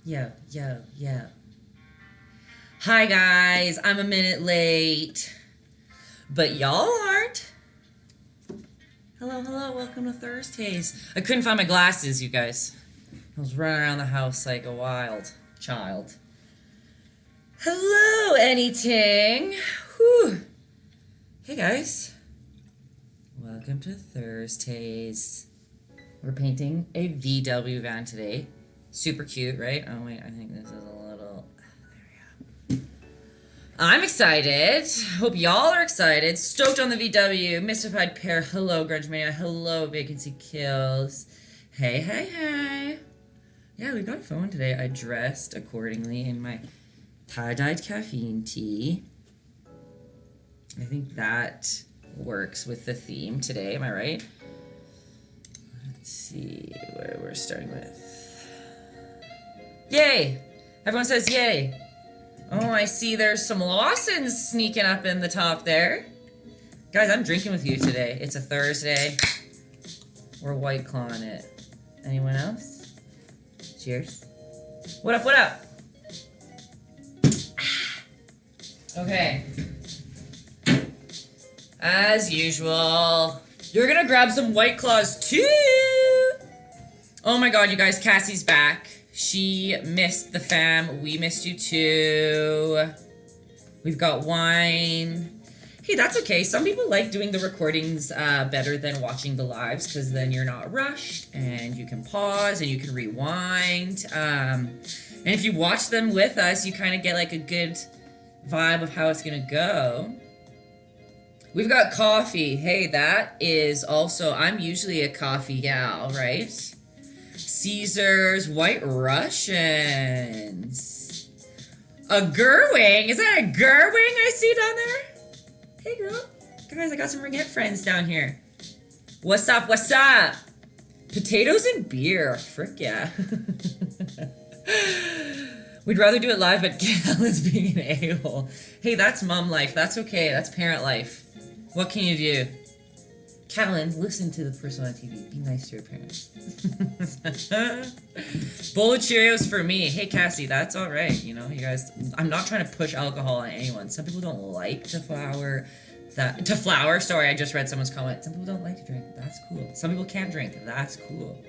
Yo. Hi guys, I'm a minute late, but y'all aren't. Hello, welcome to Thursdays. I couldn't find my glasses, you guys. I was running around the house like a wild child. Hello, anything. Whew. Hey guys. Welcome to Thursdays. We're painting a VW van today. Super cute, right? Oh wait, I think this is a little... There we go. I'm excited. Hope y'all are excited. Stoked on the VW. Mystified Pair. Hello, Grudge Mania. Hello, Vacancy Kills. Hey. Yeah, we got a phone today. I dressed accordingly in my tie-dyed caffeine tee. I think that works with the theme today. Am I right? Let's see where we're starting with. Yay! Everyone says yay. Oh, I see there's some Lawsons sneaking up in the top there. Guys, I'm drinking with you today. It's a Thursday. We're White Clawing it. Anyone else? Cheers. What up? Okay. As usual, you're gonna grab some White Claws too. Oh my god, you guys, Cassie's back. She missed the fam. We missed you too. We've got wine. Hey, that's okay. Some people like doing the recordings better than watching the lives because then you're not rushed and you can pause and you can rewind. And if you watch them with us, you kind of get like a good vibe of how it's gonna go. We've got coffee. Hey, that is also, I'm usually a coffee gal, right? Caesars, White Russians. A Gerwing? Is that a Gerwing I see down there? Hey, girl. Guys, I got some Ringette friends down here. What's up? Potatoes and beer. Frick yeah. We'd rather do it live, but Callan's being an a-hole. Hey, that's mom life. That's okay. That's parent life. What can you do? Callan, listen to the person on TV. Be nice to your parents. Bowl of Cheerios for me. Hey, Cassie, that's all right. You know, you guys, I'm not trying to push alcohol on anyone. Some people don't like to flour. Sorry, I just read someone's comment. Some people don't like to drink. That's cool. Some people can't drink. That's cool.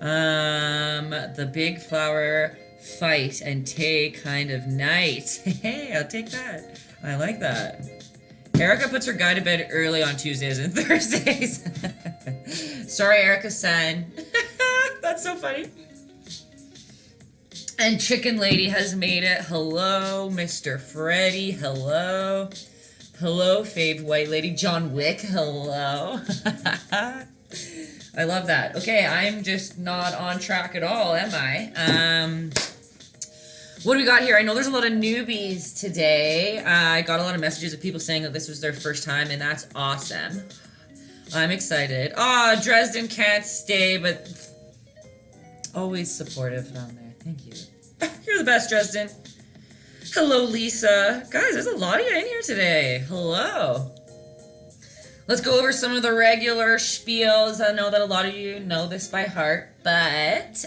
The big flower fight and tay kind of night. Hey, I'll take that. I like that. Erica puts her guy to bed early on Tuesdays and Thursdays. Sorry, Erica-san. That's so funny. And Chicken Lady has made it. Hello, Mr. Freddy. Hello. Hello, Fave White Lady. John Wick. Hello. I love that. Okay, I'm just not on track at all, am I? What do we got here? I know there's a lot of newbies today. I got a lot of messages of people saying that this was their first time, and that's awesome. I'm excited. Oh, Dresden can't stay, but always supportive down there. Thank you. You're the best, Dresden. Hello, Lisa. Guys, there's a lot of you in here today. Hello. Let's go over some of the regular spiels. I know that a lot of you know this by heart, but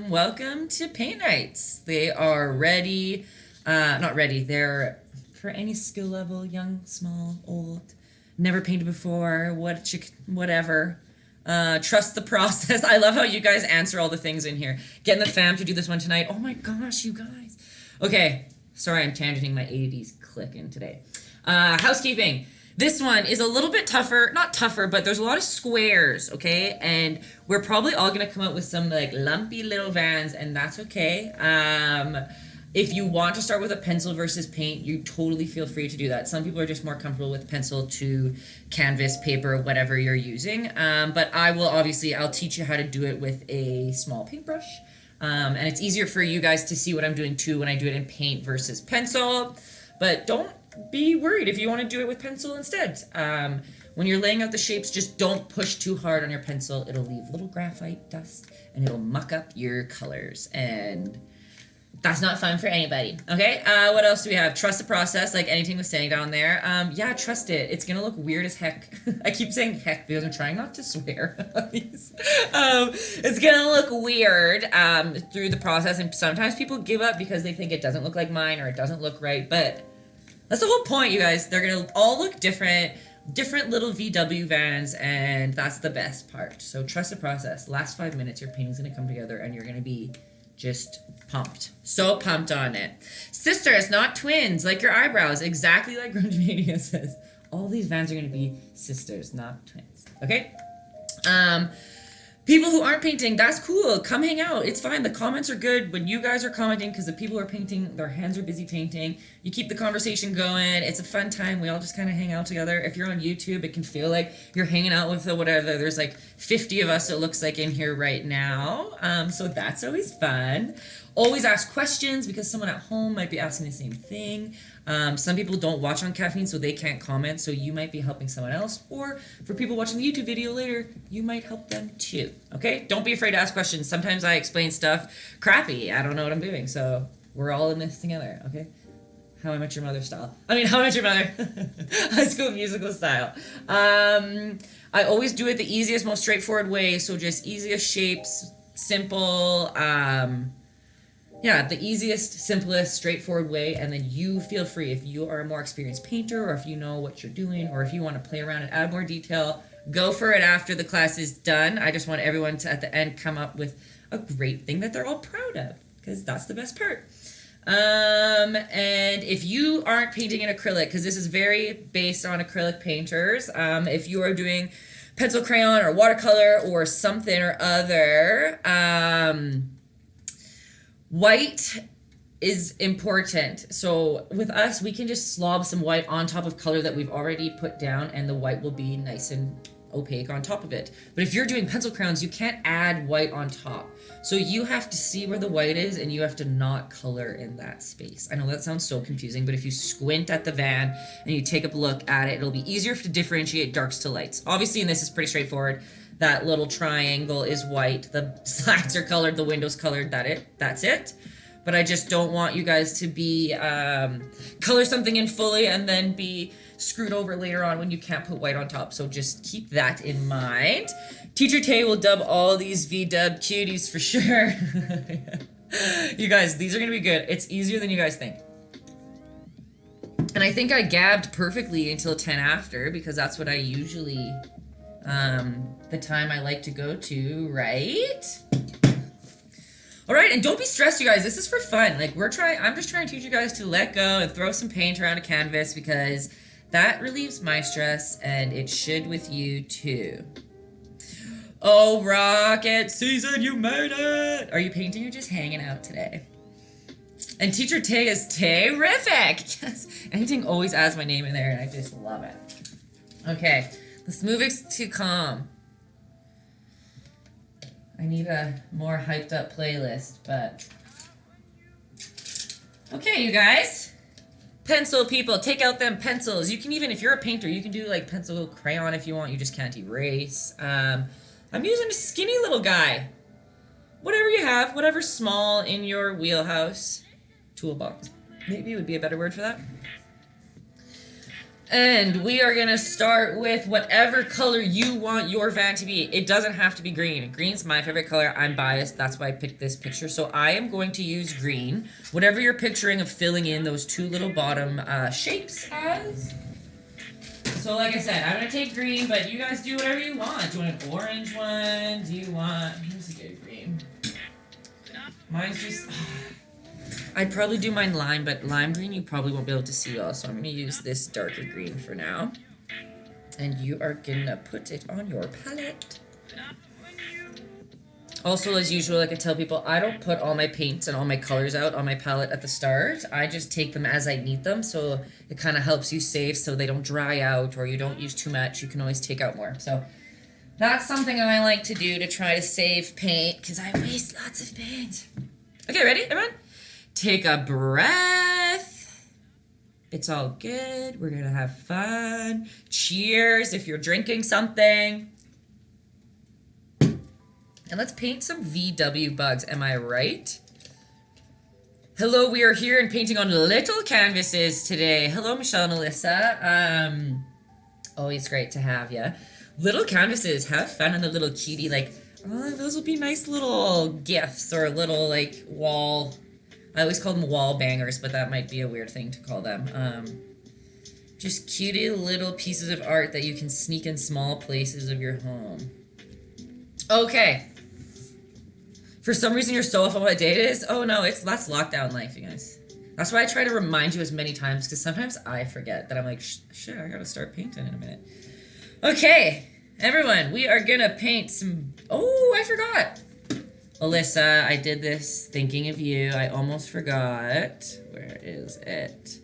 welcome to Paint Nights. They are ready, not ready, they're for any skill level, young, small, old, never painted before, whatever. Trust the process. I love how you guys answer all the things in here. Getting the fam to do this one tonight. Oh my gosh, you guys. Okay, sorry, I'm tangenting. My ADD's clicking today. Housekeeping. This one is a little bit tougher, not tougher, but there's a lot of squares, okay? And we're probably all gonna come up with some like lumpy little vans, and that's okay. If you want to start with a pencil versus paint, you totally feel free to do that. Some people are just more comfortable with pencil to canvas, paper, whatever you're using. But I'll teach you how to do it with a small paintbrush. And it's easier for you guys to see what I'm doing too when I do it in paint versus pencil. But don't be worried if you want to do it with pencil instead. When you're laying out the shapes, just don't push too hard on your pencil. It'll leave little graphite dust and it'll muck up your colors. And That's not fun for anybody. Okay, what else do we have? Trust the process, like anything was saying down there. Yeah, trust it. It's gonna look weird as heck. I keep saying heck because I'm trying not to swear. It's gonna look weird through the process, and sometimes people give up because they think it doesn't look like mine or it doesn't look right, but that's the whole point, you guys. They're gonna all look different little VW vans, and that's the best part. So trust the process. Last 5 minutes, your painting's gonna come together, and you're gonna be just pumped. So pumped on it. Sisters, not twins, like your eyebrows. Exactly like Grunge says. All these vans are going to be sisters, not twins. Okay? People who aren't painting, that's cool. Come hang out. It's fine. The comments are good when you guys are commenting because the people who are painting, their hands are busy painting. You keep the conversation going. It's a fun time. We all just kind of hang out together. If you're on YouTube, it can feel like you're hanging out with whatever. There's like 50 of us, it looks like, in here right now. So that's always fun. Always ask questions because someone at home might be asking the same thing. Some people don't watch on caffeine, so they can't comment, so you might be helping someone else. Or for people watching the YouTube video later, you might help them too. Okay? Don't be afraid to ask questions. Sometimes I explain stuff crappy. I don't know what I'm doing, so we're all in this together. Okay? How I Met Your Mother style. How I Met Your Mother. High School Musical style. I always do it the easiest, most straightforward way, so just easiest shapes, simple, yeah, the easiest, simplest, straightforward way, and then you feel free. If you are a more experienced painter, or if you know what you're doing, or if you want to play around and add more detail, go for it after the class is done. I just want everyone to, at the end, come up with a great thing that they're all proud of, because that's the best part. And if you aren't painting in acrylic, because this is very based on acrylic painters, if you are doing pencil crayon or watercolor or something or other, white is important. So with us, we can just slob some white on top of color that we've already put down, and the white will be nice and opaque on top of it. But if you're doing pencil crayons, you can't add white on top. So you have to see where the white is, and you have to not color in that space. I know that sounds so confusing, but if you squint at the van and you take a look at it, it'll be easier to differentiate darks to lights. Obviously, and this is pretty straightforward. That little triangle is white. The slats are colored. The window's colored. That's it. But I just don't want you guys to be color something in fully and then be screwed over later on when you can't put white on top. So just keep that in mind. Teacher Tay will dub all these VW cuties for sure. You guys, these are going to be good. It's easier than you guys think. And I think I gabbed perfectly until 10 after because that's what I usually... the time I like to go to, right? All right, and don't be stressed, you guys. This is for fun. Like, I'm just trying to teach you guys to let go and throw some paint around a canvas because that relieves my stress, and it should with you too. Oh, rocket season, you made it! Are you painting or just hanging out today? And Teacher Tay is terrific! Yes, anything always adds my name in there, and I just love it. Okay. Let's move it to calm. I need a more hyped up playlist, but... Okay, you guys. Pencil people, take out them pencils. You can even, if you're a painter, you can do like pencil crayon if you want. You just can't erase. I'm using a skinny little guy. Whatever you have, whatever's small in your wheelhouse. Toolbox. Maybe would be a better word for that. And we are going to start with whatever color you want your van to be. It doesn't have to be green. Green's my favorite color. I'm biased. That's why I picked this picture. So I am going to use green. Whatever you're picturing of filling in those two little bottom shapes as. So like I said, I'm going to take green, but you guys do whatever you want. Do you want an orange one? Do you want... Here's a good green. Mine's just... I'd probably do mine lime, but lime green you probably won't be able to see well, so I'm going to use this darker green for now. And you are going to put it on your palette. Also, as usual, like I tell people, I don't put all my paints and all my colors out on my palette at the start. I just take them as I need them, so it kind of helps you save so they don't dry out or you don't use too much. You can always take out more. So that's something I like to do to try to save paint, because I waste lots of paint. Okay, ready, everyone? Take a breath. It's all good. We're gonna have fun. Cheers if you're drinking something. And let's paint some VW bugs. Am I right? Hello, we are here and painting on little canvases today. Hello, Michelle and Alyssa. Always great to have you. Little canvases, have fun on the little cutie, like, oh, those will be nice little gifts or little, like, wall, I always call them wall bangers, but that might be a weird thing to call them. Just cutie little pieces of art that you can sneak in small places of your home. Okay. For some reason you're so off on what day it is. Oh no, that's lockdown life, you guys. That's why I try to remind you as many times, because sometimes I forget that I'm like, shit, I gotta start painting in a minute. Okay, everyone, we are gonna paint some, oh, I forgot. Alyssa, I did this thinking of you. I almost forgot. Where is it?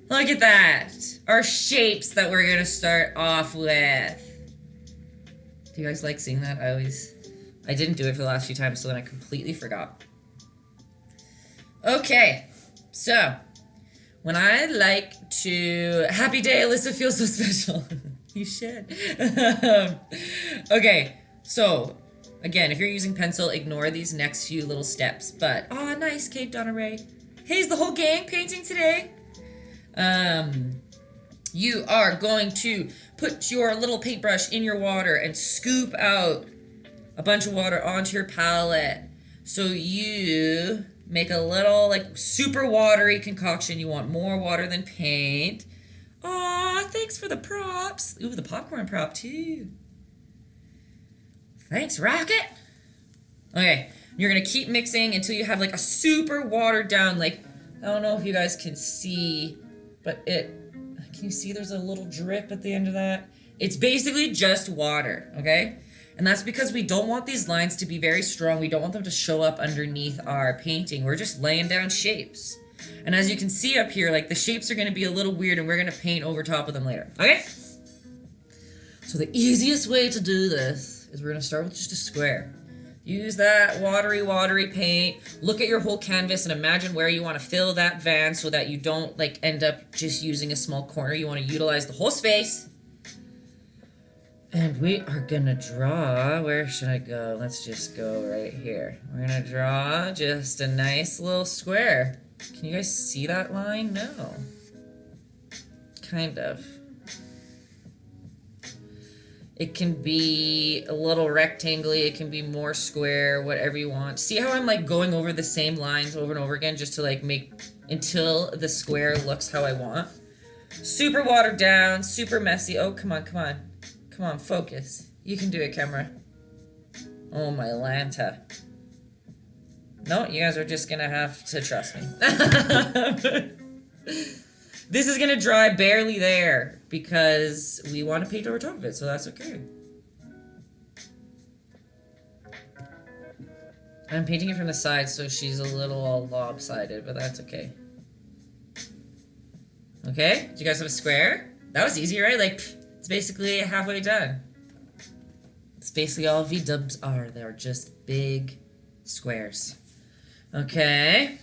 Look at that. Our shapes that we're gonna start off with. Do you guys like seeing that? I didn't do it for the last few times, so then I completely forgot. Okay, so when I like to, happy day, Alyssa feels so special. You should. Okay, so again, if you're using pencil, ignore these next few little steps. But, oh, nice, Kate Donneray. Hey, is the whole gang painting today? You are going to put your little paintbrush in your water and scoop out a bunch of water onto your palette. So you make a little, like, super watery concoction. You want more water than paint. Aw, thanks for the props. Ooh, the popcorn prop, too. Thanks, Rocket. Okay, you're gonna keep mixing until you have, like, a super watered down, like, I don't know if you guys can see, but can you see there's a little drip at the end of that? It's basically just water, okay? And that's because we don't want these lines to be very strong. We don't want them to show up underneath our painting. We're just laying down shapes. And as you can see up here, like, the shapes are going to be a little weird, and we're going to paint over top of them later. Okay? So the easiest way to do this is we're going to start with just a square. Use that watery paint. Look at your whole canvas and imagine where you want to fill that van so that you don't, like, end up just using a small corner. You want to utilize the whole space. And we are gonna draw, where should I go? Let's just go right here. We're gonna draw just a nice little square. Can you guys see that line? No. Kind of. It can be a little rectangle-y, it can be more square, whatever you want. See how I'm, like, going over the same lines over and over again just to, like, make, until the square looks how I want? Super watered down, super messy. Oh, come on, come on. Come on, focus. You can do it, camera. Oh, my Lanta. No, you guys are just gonna have to trust me. This is gonna dry barely there because we want to paint over top of it, so that's okay. I'm painting it from the side, so she's a little all lopsided, but that's okay. Okay, do you guys have a square? That was easy, right? Like, it's basically halfway done. It's basically all V-dubs are. They're just big squares. Okay.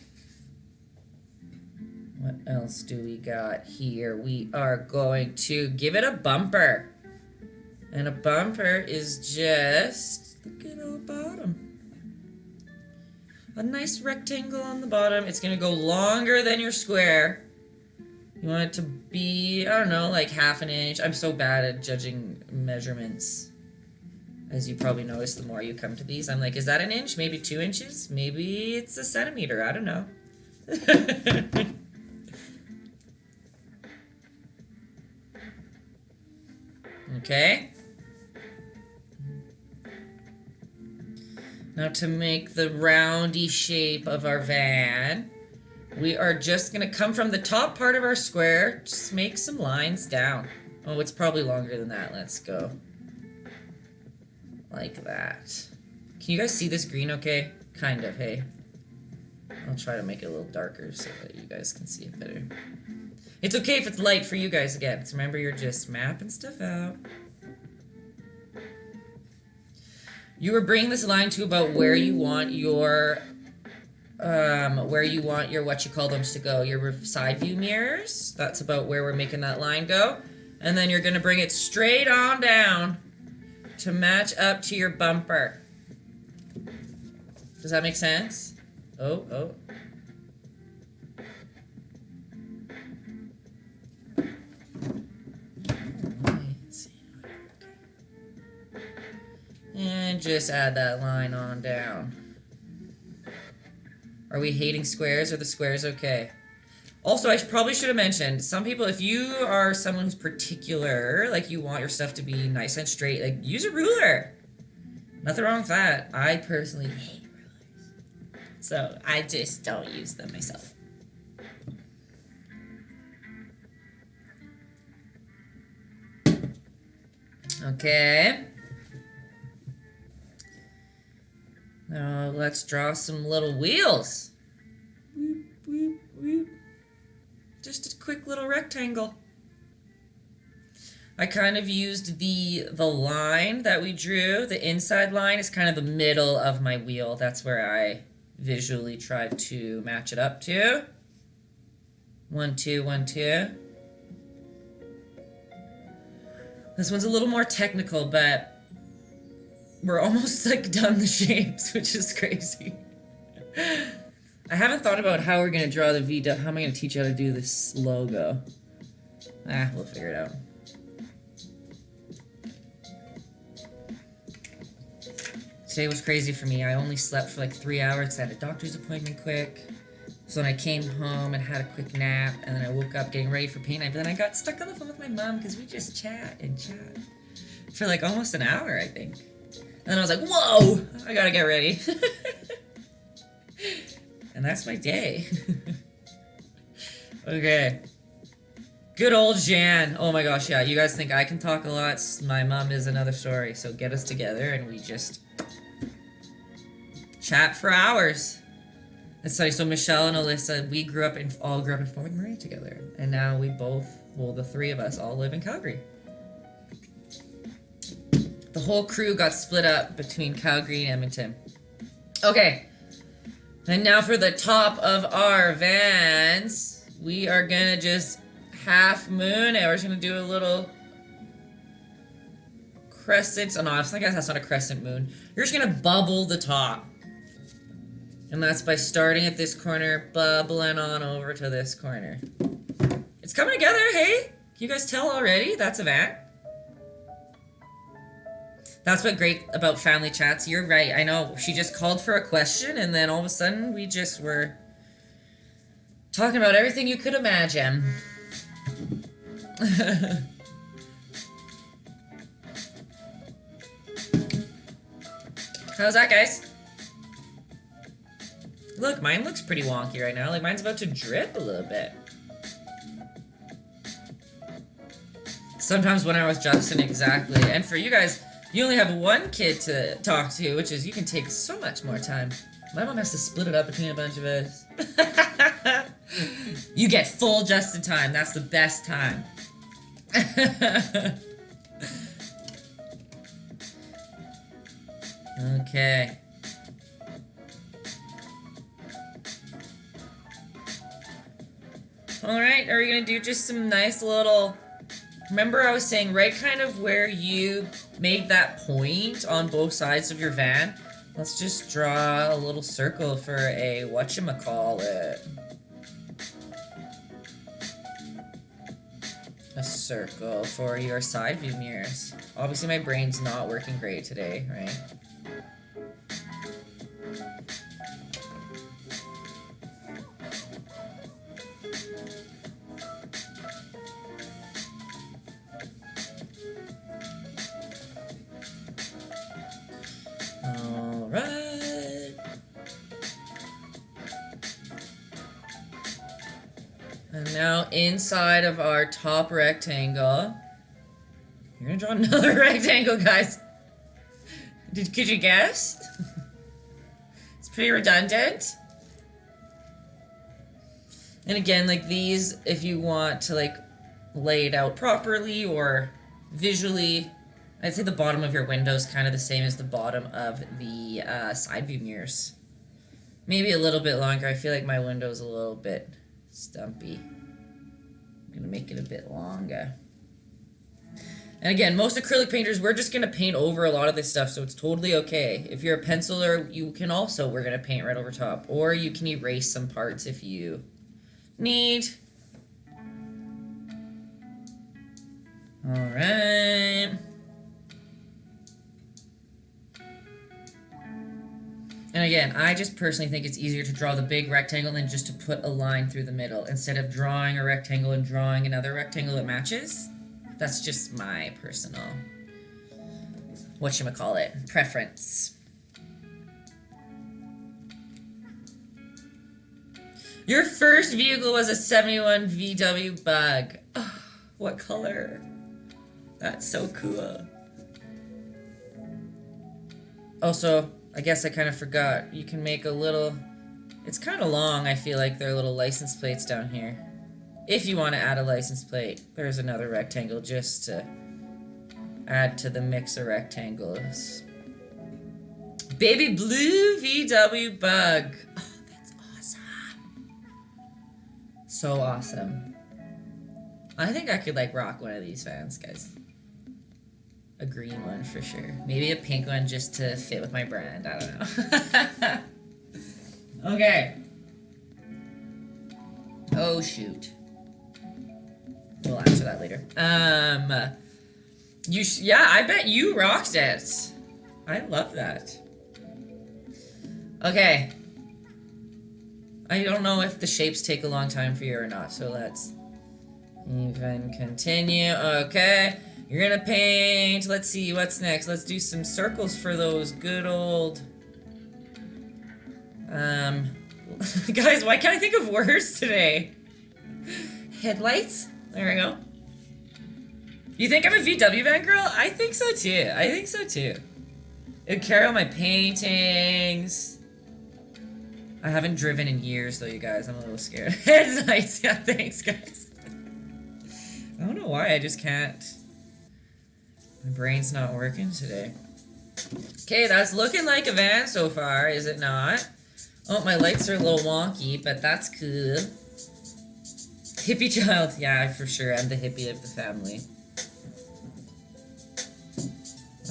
What else do we got here? We are going to give it a bumper. And a bumper is just, look at our bottom. A nice rectangle on the bottom. It's going to go longer than your square. You want it to be, I don't know, like half an inch. I'm so bad at judging measurements. As you probably notice, the more you come to these, I'm like, is that an inch? Maybe 2 inches? Maybe it's a centimeter. I don't know. Okay. Now to make the roundy shape of our van, we are just going to come from the top part of our square, just make some lines down. Oh, it's probably longer than that. Let's go. Like that. Can you guys see this green okay? Kind of, hey? I'll try to make it a little darker so that you guys can see it better. It's okay if it's light for you guys again, because remember, you're just mapping stuff out. You are bringing this line to about where you want your what you call them to go. Your side view mirrors. That's about where we're making that line go. And then you're going to bring it straight on down to match up to your bumper. Does that make sense? Oh. just add that line on down. Are we hating squares? Are the squares okay? Also, I probably should have mentioned, some people, if you are someone who's particular, like you want your stuff to be nice and straight, like use a ruler. Nothing wrong with that. I personally hate rulers. So I just don't use them myself. Okay. Now let's draw some little wheels. Whoop, whoop, whoop. Just a quick little rectangle. I kind of used the line that we drew. The inside line is kind of the middle of my wheel. That's where I visually tried to match it up to. 1, 2, 1, 2. This one's a little more technical, but we're almost like done the shapes, which is crazy. I haven't thought about how we're going to draw the V. How am I going to teach you how to do this logo? We'll figure it out. Today was crazy for me. I only slept for like 3 hours. I had a doctor's appointment quick. So then I came home and had a quick nap. And then I woke up getting ready for paint night. But then I got stuck on the phone with my mom because we just chat and chat for like almost an hour, I think. And then I was like, whoa, I gotta get ready. And that's my day. Okay. Good old Jan. Oh my gosh, yeah. You guys think I can talk a lot? My mom is another story. So get us together and we just chat for hours. That's funny. So Michelle and Alyssa, we all grew up in Fort McMurray together. And now we both, well, the three of us all live in Calgary. The whole crew got split up between Calgary and Edmonton. Okay. And now for the top of our Vans, we are gonna just half moon it. We're just gonna do a little crescent. Oh no, I guess that's not a crescent moon. You're just gonna bubble the top. And that's by starting at this corner, bubbling on over to this corner. It's coming together, hey? Can you guys tell already? That's a van. That's what's great about family chats. You're right. I know. She just called for a question, and then all of a sudden, we just were talking about everything you could imagine. How's that, guys? Look, mine looks pretty wonky right now. Like, mine's about to drip a little bit. Sometimes when I was Justin, exactly. And for you guys, you only have one kid to talk to, which is you can take so much more time. My mom has to split it up between a bunch of us. You get full Justin time. That's the best time. Okay. Alright, are we gonna do just some nice little... Remember I was saying right kind of where you made that point on both sides of your van? Let's just draw a little circle for a whatchamacallit. A circle for your side view mirrors. Obviously my brain's not working great today, right? And now inside of our top rectangle, you're gonna draw another rectangle, guys. Could you guess? It's pretty redundant. And again, like these, if you want to like lay it out properly or visually, I'd say the bottom of your window is kind of the same as the bottom of the side view mirrors. Maybe a little bit longer. I feel like my window's a little bit stumpy. I'm gonna make it a bit longer. And again, most acrylic painters, we're just gonna paint over a lot of this stuff, so it's totally okay. If you're a penciler, you can also, we're gonna paint right over top. Or you can erase some parts if you need. Alright. And again, I just personally think it's easier to draw the big rectangle than just to put a line through the middle instead of drawing a rectangle and drawing another rectangle that matches. That's just my personal, whatchamacallit, preference. Your first vehicle was a 71 VW Bug. Oh, what color? That's so cool. Also, I guess I kind of forgot. You can make a little... It's kind of long, I feel like. There are little license plates down here. If you want to add a license plate, there's another rectangle just to add to the mix of rectangles. Baby blue VW Bug. Oh, that's awesome. So awesome. I think I could, like, rock one of these fans, guys. A green one for sure. Maybe a pink one just to fit with my brand. I don't know. Okay. Oh, shoot. We'll answer that later. Yeah, I bet you rocked it. I love that. Okay. I don't know if the shapes take a long time for you or not, so let's even continue. Okay. You're gonna paint. Let's see, what's next? Let's do some circles for those good old... Guys, why can't I think of words today? Headlights? There we go. You think I'm a VW van girl? I think so too. I think so too. It'd carry all my paintings. I haven't driven in years though, you guys. I'm a little scared. Headlights. Yeah, thanks, guys. I don't know why, I just can't. My brain's not working today. Okay, that's looking like a van so far, is it not? Oh, my lights are a little wonky, but that's cool. Hippie child. Yeah, for sure. I'm the hippie of the family.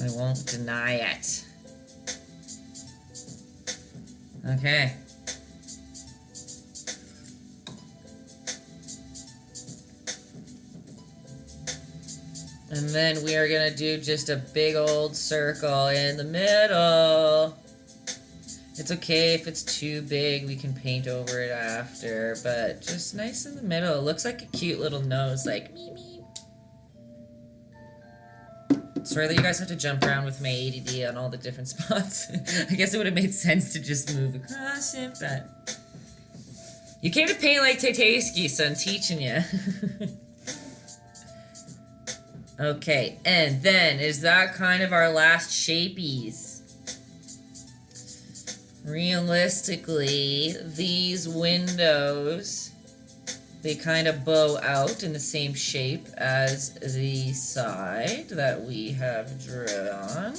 I won't deny it. Okay. And then we are gonna do just a big old circle in the middle. It's okay if it's too big, we can paint over it after, but just nice in the middle. It looks like a cute little nose, like me, me. Sorry that you guys have to jump around with my ADD on all the different spots. I guess it would have made sense to just move across it, but... You came to paint like Taytayski, so I'm teaching you. Okay, and then, is that kind of our last shapies? Realistically, these windows, they kind of bow out in the same shape as the side that we have drawn.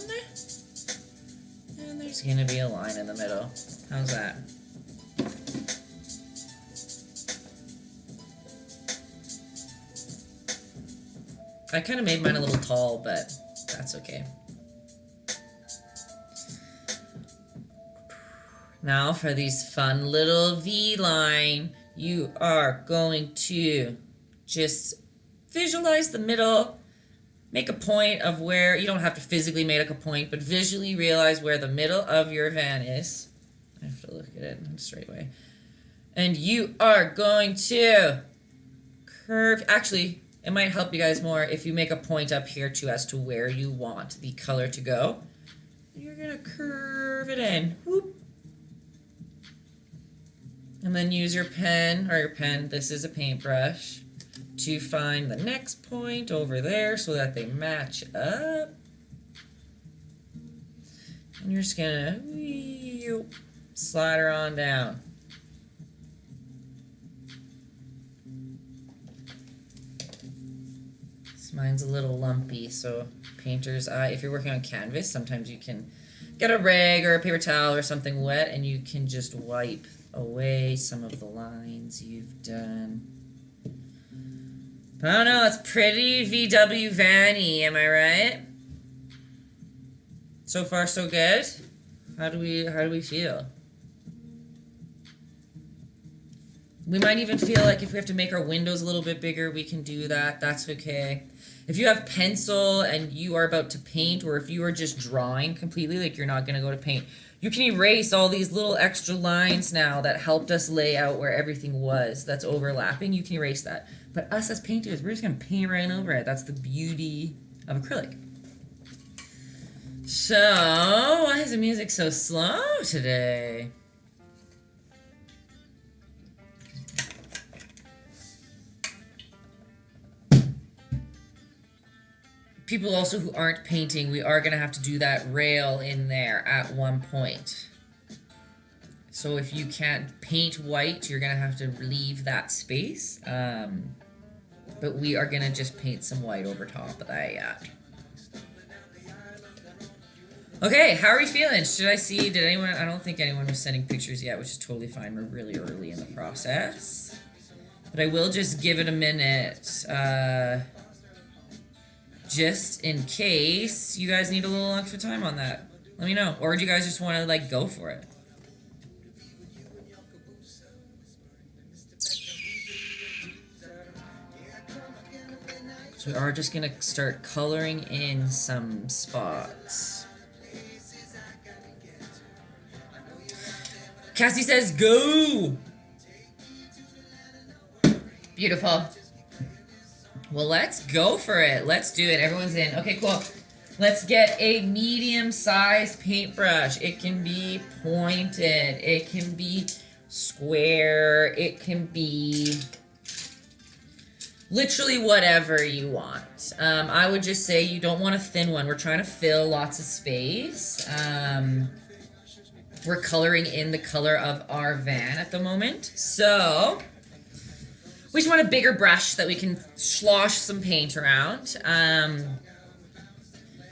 And there's gonna be a line in the middle. How's that? I kind of made mine a little tall, but that's okay. Now for these fun little V-line, you are going to just visualize the middle, make a point of where, you don't have to physically make a point, but visually realize where the middle of your van is. I have to look at it in a straight way. And you are going to curve, actually, it might help you guys more if you make a point up here too as to where you want the color to go. You're gonna curve it in. Whoop. And then use your pen, or your pen, this is a paintbrush, to find the next point over there so that they match up. And you're just gonna slide her on down. Mine's a little lumpy, so painter's eye. If you're working on canvas, sometimes you can get a rag or a paper towel or something wet and you can just wipe away some of the lines you've done. But I don't know, it's pretty VW Vanny, am I right? So far so good? How do we feel? We might even feel like if we have to make our windows a little bit bigger, we can do that. That's okay. If you have pencil and you are about to paint, or if you are just drawing completely, like you're not going to go to paint, You can erase all these little extra lines now that helped us lay out where everything was that's overlapping. You can erase that. But us as painters, we're just going to paint right over it. That's the beauty of acrylic. So, why is the music so slow today? People also who aren't painting, we are going to have to do that rail in there at one point. So if you can't paint white, you're going to have to leave that space. But we are going to just paint some white over top of that, yeah. Okay, how are we feeling? Should I see, did anyone, I don't think anyone was sending pictures yet, which is totally fine. We're really early in the process. But I will just give it a minute. Just in case you guys need a little extra time on that. Let me know. Or do you guys just want to, like, go for it? So we are just going to start coloring in some spots. Cassie says, go! Beautiful. Well, let's go for it. Let's do it. Everyone's in. Okay, cool. Let's get a medium-sized paintbrush. It can be pointed. It can be square. It can be literally whatever you want. I would just say you don't want a thin one. We're trying to fill lots of space. We're coloring in the color of our van at the moment. So we just want a bigger brush that we can slosh some paint around.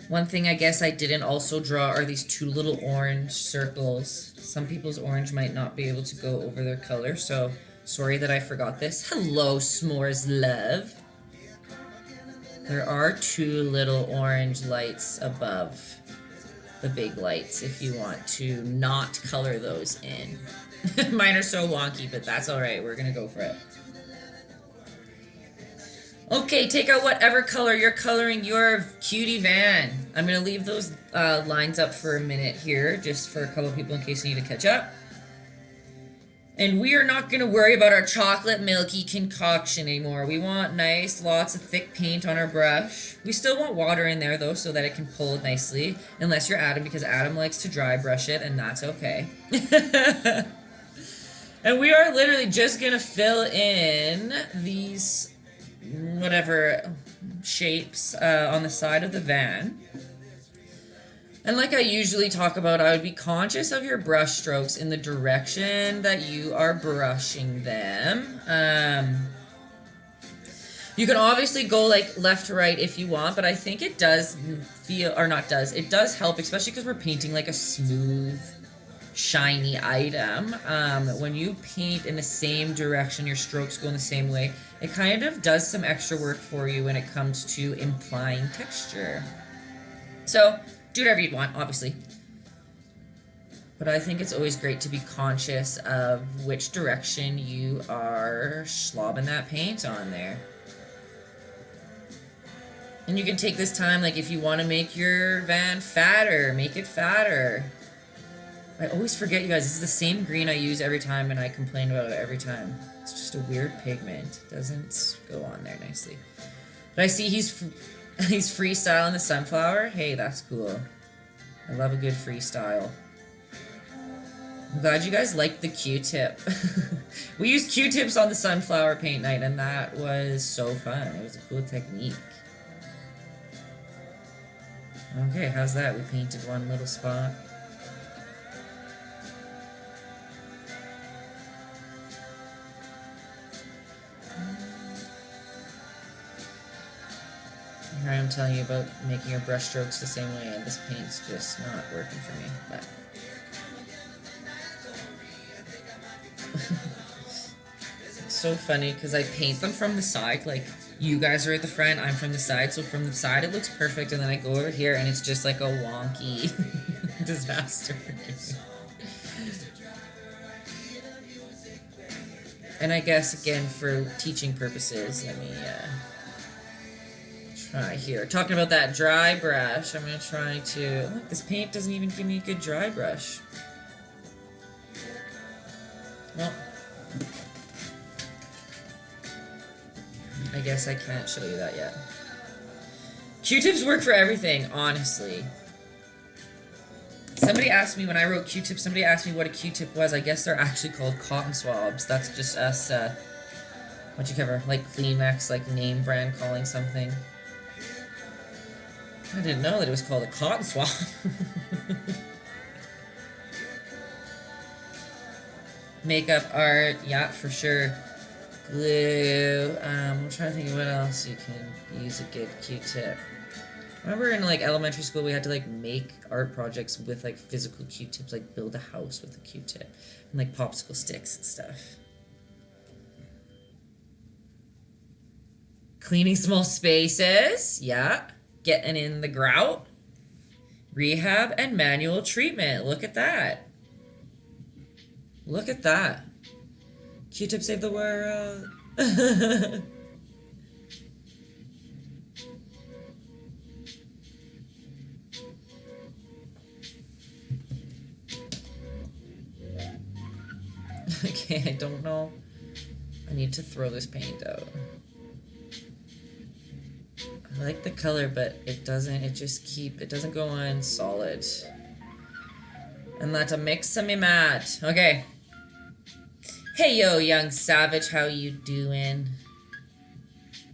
One thing I guess I didn't also draw are these two little orange circles. Some people's orange might not be able to go over their color, so sorry that I forgot this. Hello, S'mores Love. There are two little orange lights above the big lights if you want to not color those in. Mine are so wonky, but that's alright. We're gonna go for it. Okay, take out whatever color you're coloring your cutie van. I'm going to leave those lines up for a minute here, just for a couple of people in case you need to catch up. And we are not going to worry about our chocolate milky concoction anymore. We want nice, lots of thick paint on our brush. We still want water in there, though, so that it can pull it nicely. Unless you're Adam, because Adam likes to dry brush it, and that's okay. And we are literally just going to fill in these whatever shapes on the side of the van. And like I usually talk about, I would be conscious of your brush strokes in the direction that you are brushing them. You can obviously go like left to right if you want, but I think it does feel, or not does, it does help, especially because we're painting like a smooth, shiny item. When you paint in the same direction, your strokes go in the same way, it kind of does some extra work for you when it comes to implying texture. So, do whatever you'd want, obviously. But I think it's always great to be conscious of which direction you are slobbing that paint on there. And you can take this time, like if you want to make your van fatter, make it fatter. I always forget, you guys, this is the same green I use every time, and I complain about it every time. It's just a weird pigment. It doesn't go on there nicely. But I see he's freestyling the sunflower. Hey, that's cool. I love a good freestyle. I'm glad you guys liked the Q-tip. We used Q-tips on the sunflower paint night, and that was so fun. It was a cool technique. Okay, how's that? We painted one little spot. Here I am telling you about making your brush strokes the same way, and this paint's just not working for me. But it's so funny because I paint them from the side, like you guys are at the front, I'm from the side, so from the side it looks perfect, and then I go over here and it's just like a wonky disaster. And I guess again for teaching purposes, let me Here, talking about that dry brush, I'm gonna try to... Look, this paint doesn't even give me a good dry brush. Well, I guess I can't show you that yet. Q-tips work for everything, honestly. Somebody asked me when I wrote Q-tips, somebody asked me what a Q-tip was. I guess they're actually called cotton swabs. That's just us, what'd you cover? Like Kleenex, like name brand calling something. I didn't know that it was called a cotton swab. Makeup art, yeah, for sure. Glue. I'm trying to think of what else you can use a good Q-tip. Remember in like elementary school we had to like make art projects with like physical Q-tips, like build a house with a Q-tip and like popsicle sticks and stuff. Cleaning small spaces, yeah. Getting in the grout. Rehab and manual treatment. Look at that. Look at that. Q-tip save the world. Okay, I don't know. I need to throw this paint out. I like the color, but it doesn't go on solid. And that's a mix of me mad. Okay. Hey yo, young savage, how you doing?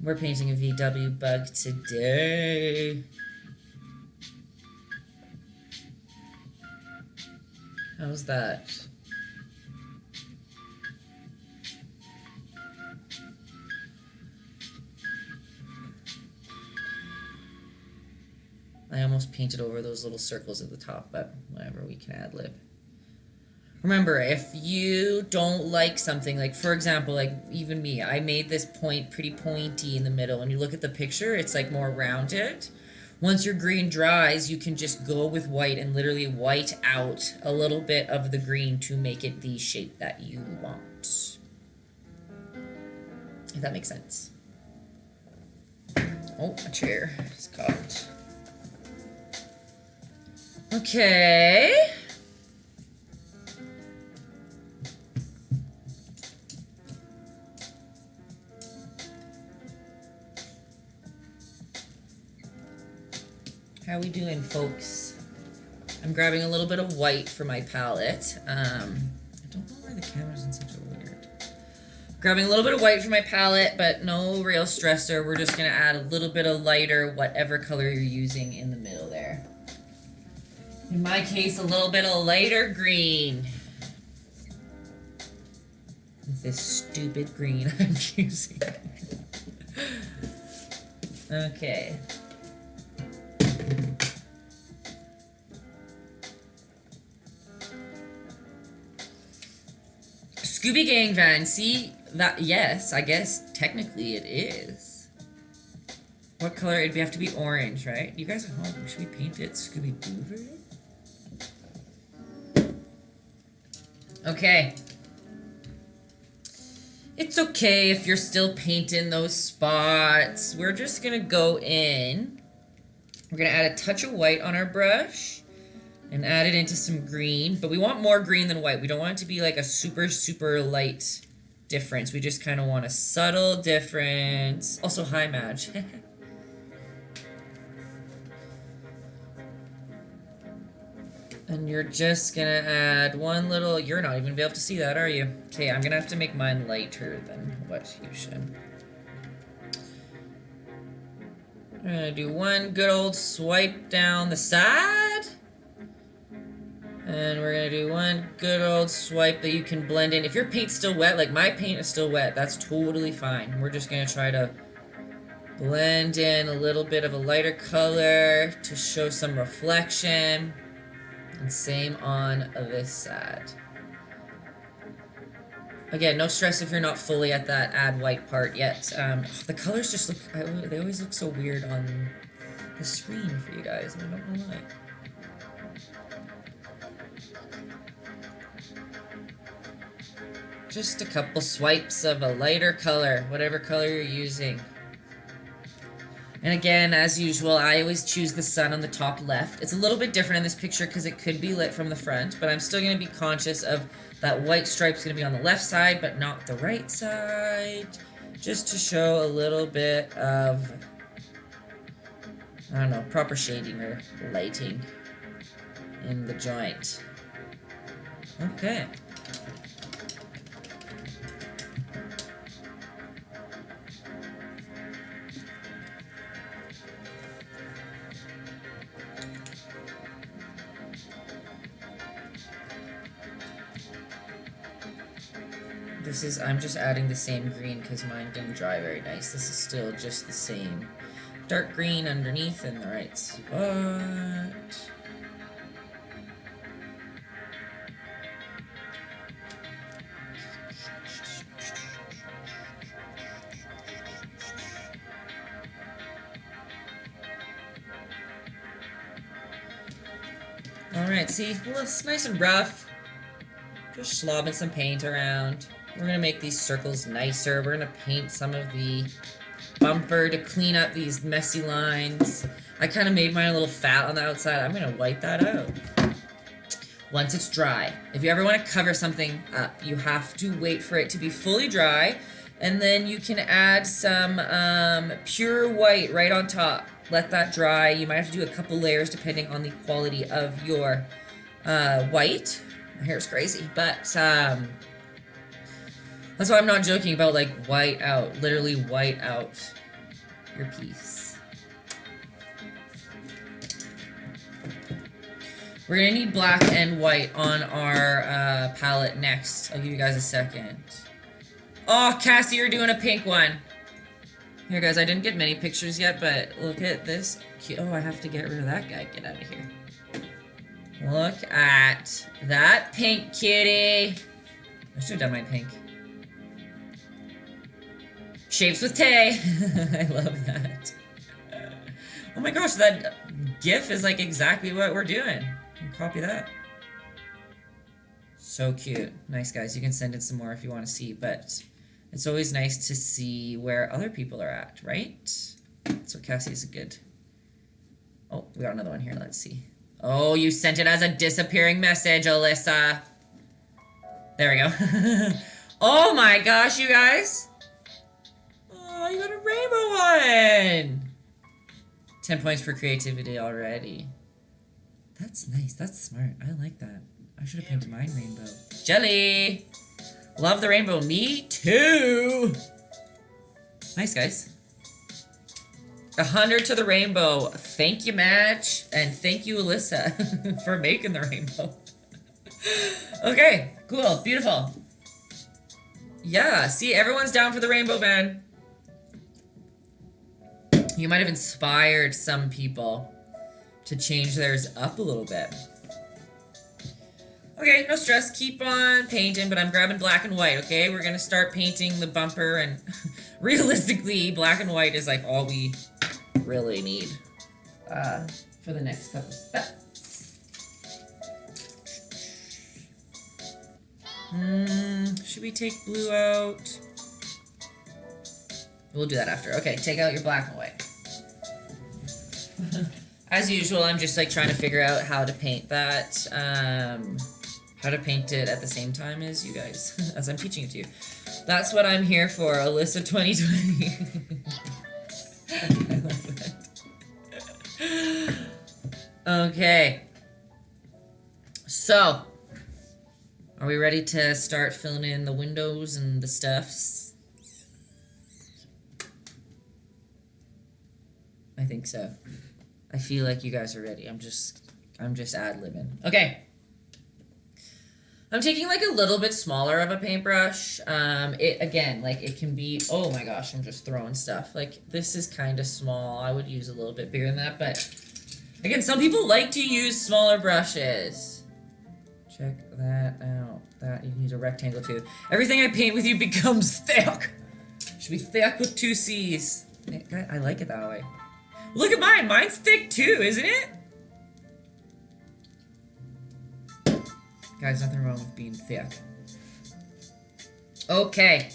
We're painting a VW bug today. How's that? I almost painted over those little circles at the top, but whatever, we can ad-lib. Remember, if you don't like something, like for example, like even me, I made this point pretty pointy in the middle. When you look at the picture, it's like more rounded. Once your green dries, you can just go with white and literally white out a little bit of the green to make it the shape that you want. If that makes sense. Oh, a chair is caught. Okay. How we doing, folks? I'm grabbing a little bit of white for my palette. I don't know why the camera's in such a weird... Grabbing a little bit of white for my palette, but no real stressor. We're just gonna add a little bit of lighter, whatever color you're using in the middle there. In my case, a little bit of lighter green. With this stupid green I'm using. Okay. Scooby Gang van, see that? Yes, I guess technically it is. What color? It'd have to be orange, right? You guys at home, should we paint it Scooby-Doo version? Okay. It's okay if you're still painting those spots. We're just gonna go in. We're gonna add a touch of white on our brush and add it into some green, but we want more green than white. We don't want it to be like a super, super light difference. We just kind of want a subtle difference. Also, hi, Madge. And you're just gonna add one little... You're not even gonna be able to see that, are you? Okay, I'm gonna have to make mine lighter than what you should. We're gonna do one good old swipe down the side. And we're gonna do one good old swipe that you can blend in. If your paint's still wet, like my paint is still wet, that's totally fine. We're just gonna try to blend in a little bit of a lighter color to show some reflection. And same on this side. Again, no stress if you're not fully at that add white part yet. The colors just look, they always look so weird on the screen for you guys, and I don't know why. Just a couple swipes of a lighter color, whatever color you're using. And again, as usual, I always choose the sun on the top left. It's a little bit different in this picture because it could be lit from the front, but I'm still going to be conscious of that white stripe's going to be on the left side, but not the right side. Just to show a little bit of, I don't know, proper shading or lighting in the joint. Okay. I'm just adding the same green because mine didn't dry very nice. This is still just the same dark green underneath in the right spot. Alright, see, well, it's nice and rough. Just slobbing some paint around. We're gonna make these circles nicer. We're gonna paint some of the bumper to clean up these messy lines. I kind of made mine a little fat on the outside. I'm gonna wipe that out once it's dry. If you ever want to cover something up, you have to wait for it to be fully dry, and then you can add some pure white right on top. Let that dry. You might have to do a couple layers depending on the quality of your white. My hair's crazy, but that's why I'm not joking about, like, white out. Literally white out your piece. We're gonna need black and white on our palette next. I'll give you guys a second. Oh, Cassie, you're doing a pink one. Here, guys, I didn't get many pictures yet, but look at this. Oh, I have to get rid of that guy. Get out of here. Look at that pink kitty. I should have done my pink. Shapes with Tay. I love that. Oh my gosh, that GIF is like exactly what we're doing. You can copy that. So cute. Nice, guys. You can send in some more if you want to see, but it's always nice to see where other people are at, right? So Cassie is a good... Oh, we got another one here. Let's see. Oh, you sent it as a disappearing message, Alyssa. There we go. Oh my gosh, you guys. Oh, you got a rainbow one. 10 points for creativity already. That's nice. That's smart. I like that. I should have painted mine rainbow. Jelly. Love the rainbow. Me too. Nice, guys. 100 to the rainbow. Thank you, Match. And thank you, Alyssa, for making the rainbow. Okay, cool. Beautiful. Yeah, see, everyone's down for the rainbow, man. You might have inspired some people to change theirs up a little bit. Okay, no stress. Keep on painting, but I'm grabbing black and white, okay? We're gonna start painting the bumper, and realistically, black and white is like all we really need for the next couple steps. Should we take blue out? We'll do that after. Okay, take out your black and white. As usual, I'm just like trying to figure out how to paint that. How to paint it at the same time as you guys, as I'm teaching it to you. That's what I'm here for, Alyssa 2020. I love that. Okay. So, are we ready to start filling in the windows and the stuffs? I think so. I feel like you guys are ready. I'm just ad-libbing. Okay. I'm taking like a little bit smaller of a paintbrush. It can be, oh my gosh, I'm just throwing stuff. Like, this is kind of small. I would use a little bit bigger than that, but again, some people like to use smaller brushes. Check that out. That, you can use a rectangle too. Everything I paint with you becomes thick. Should be thick with 2 C's. I like it that way. Look at mine. Mine's thick too, isn't it? Guys, nothing wrong with being thick. Okay.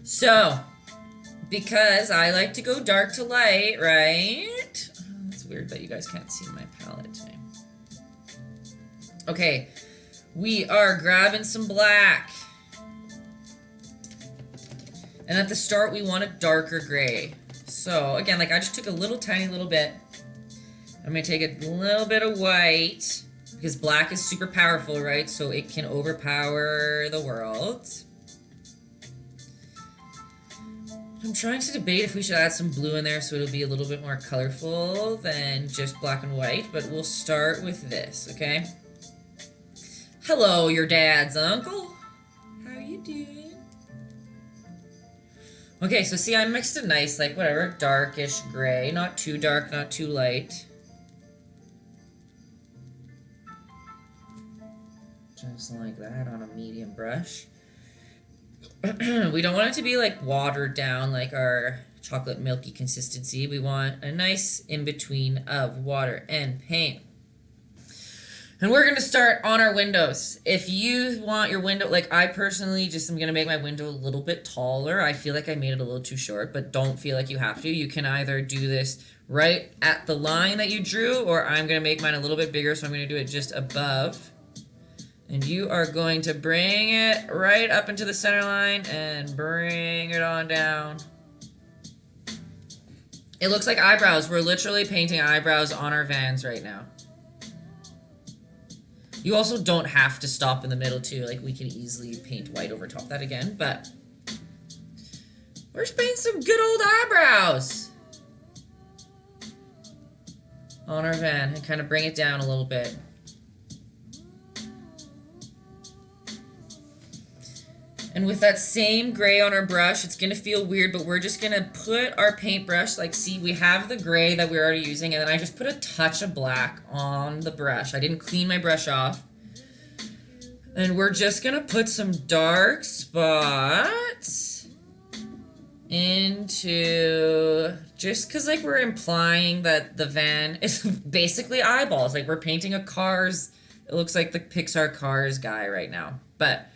So, because I like to go dark to light, right? Oh, it's weird that you guys can't see my palette today. Okay, we are grabbing some black. And at the start, we want a darker gray. So, again, like I just took a little tiny little bit. I'm going to take a little bit of white, because black is super powerful, right? So it can overpower the world. I'm trying to debate if we should add some blue in there so it'll be a little bit more colorful than just black and white, but we'll start with this, okay? Hello, your dad's uncle. How you doing? Okay, so see, I mixed a nice, like, whatever, darkish gray. Not too dark, not too light. Just like that on a medium brush. We don't want it to be, like, watered down like our chocolate milky consistency. We want a nice in-between of water and paint. And we're going to start on our windows. If you want your window, like I personally just am going to make my window a little bit taller. I feel like I made it a little too short, but don't feel like you have to. You can either do this right at the line that you drew, or I'm going to make mine a little bit bigger, so I'm going to do it just above. And you are going to bring it right up into the center line and bring it on down. It looks like eyebrows. We're literally painting eyebrows on our vans right now. You also don't have to stop in the middle too. Like we can easily paint white over top of that again, but we're just painting some good old eyebrows on our van and kind of bring it down a little bit. And with that same gray on our brush, it's going to feel weird, but we're just going to put our paintbrush, like see, we have the gray that we're already using, and then I just put a touch of black on the brush. I didn't clean my brush off. And we're just going to put some dark spots into, just because like we're implying that the van is basically eyeballs. Like we're painting a Cars, it looks like the Pixar Cars guy right now. But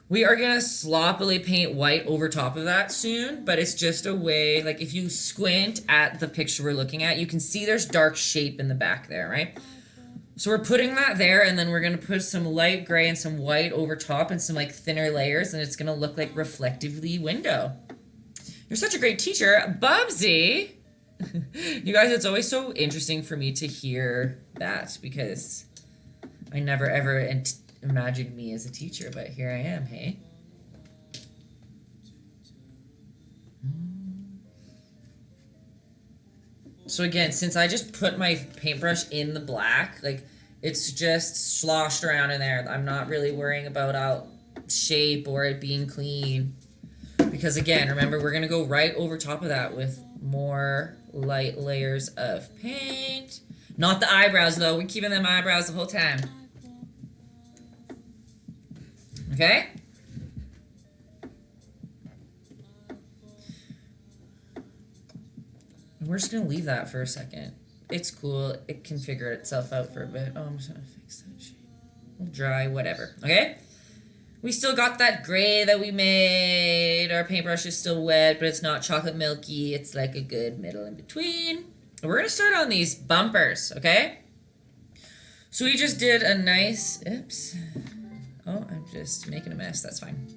we are going to sloppily paint white over top of that soon, but it's just a way, like if you squint at the picture we're looking at, you can see there's dark shape in the back there, right? So we're putting that there, and then we're going to put some light gray and some white over top and some like thinner layers, and it's going to look like reflectively window. You're such a great teacher, Bubsy. You guys, it's always so interesting for me to hear that because I never ever imagined me as a teacher, but here I am, hey? So again, since I just put my paintbrush in the black, like it's just sloshed around in there. I'm not really worrying about shape or it being clean. Because again, remember, we're gonna go right over top of that with more light layers of paint. Not the eyebrows though, we're keeping them eyebrows the whole time. Okay? And we're just going to leave that for a second. It's cool. It can figure itself out for a bit. Oh, I'm just going to fix that shade. It'll dry, whatever. Okay? We still got that gray that we made. Our paintbrush is still wet, but it's not chocolate milky. It's like a good middle in between. And we're going to start on these bumpers, okay? So we just did a nice... Oops. Oh, I'm just making a mess. That's fine.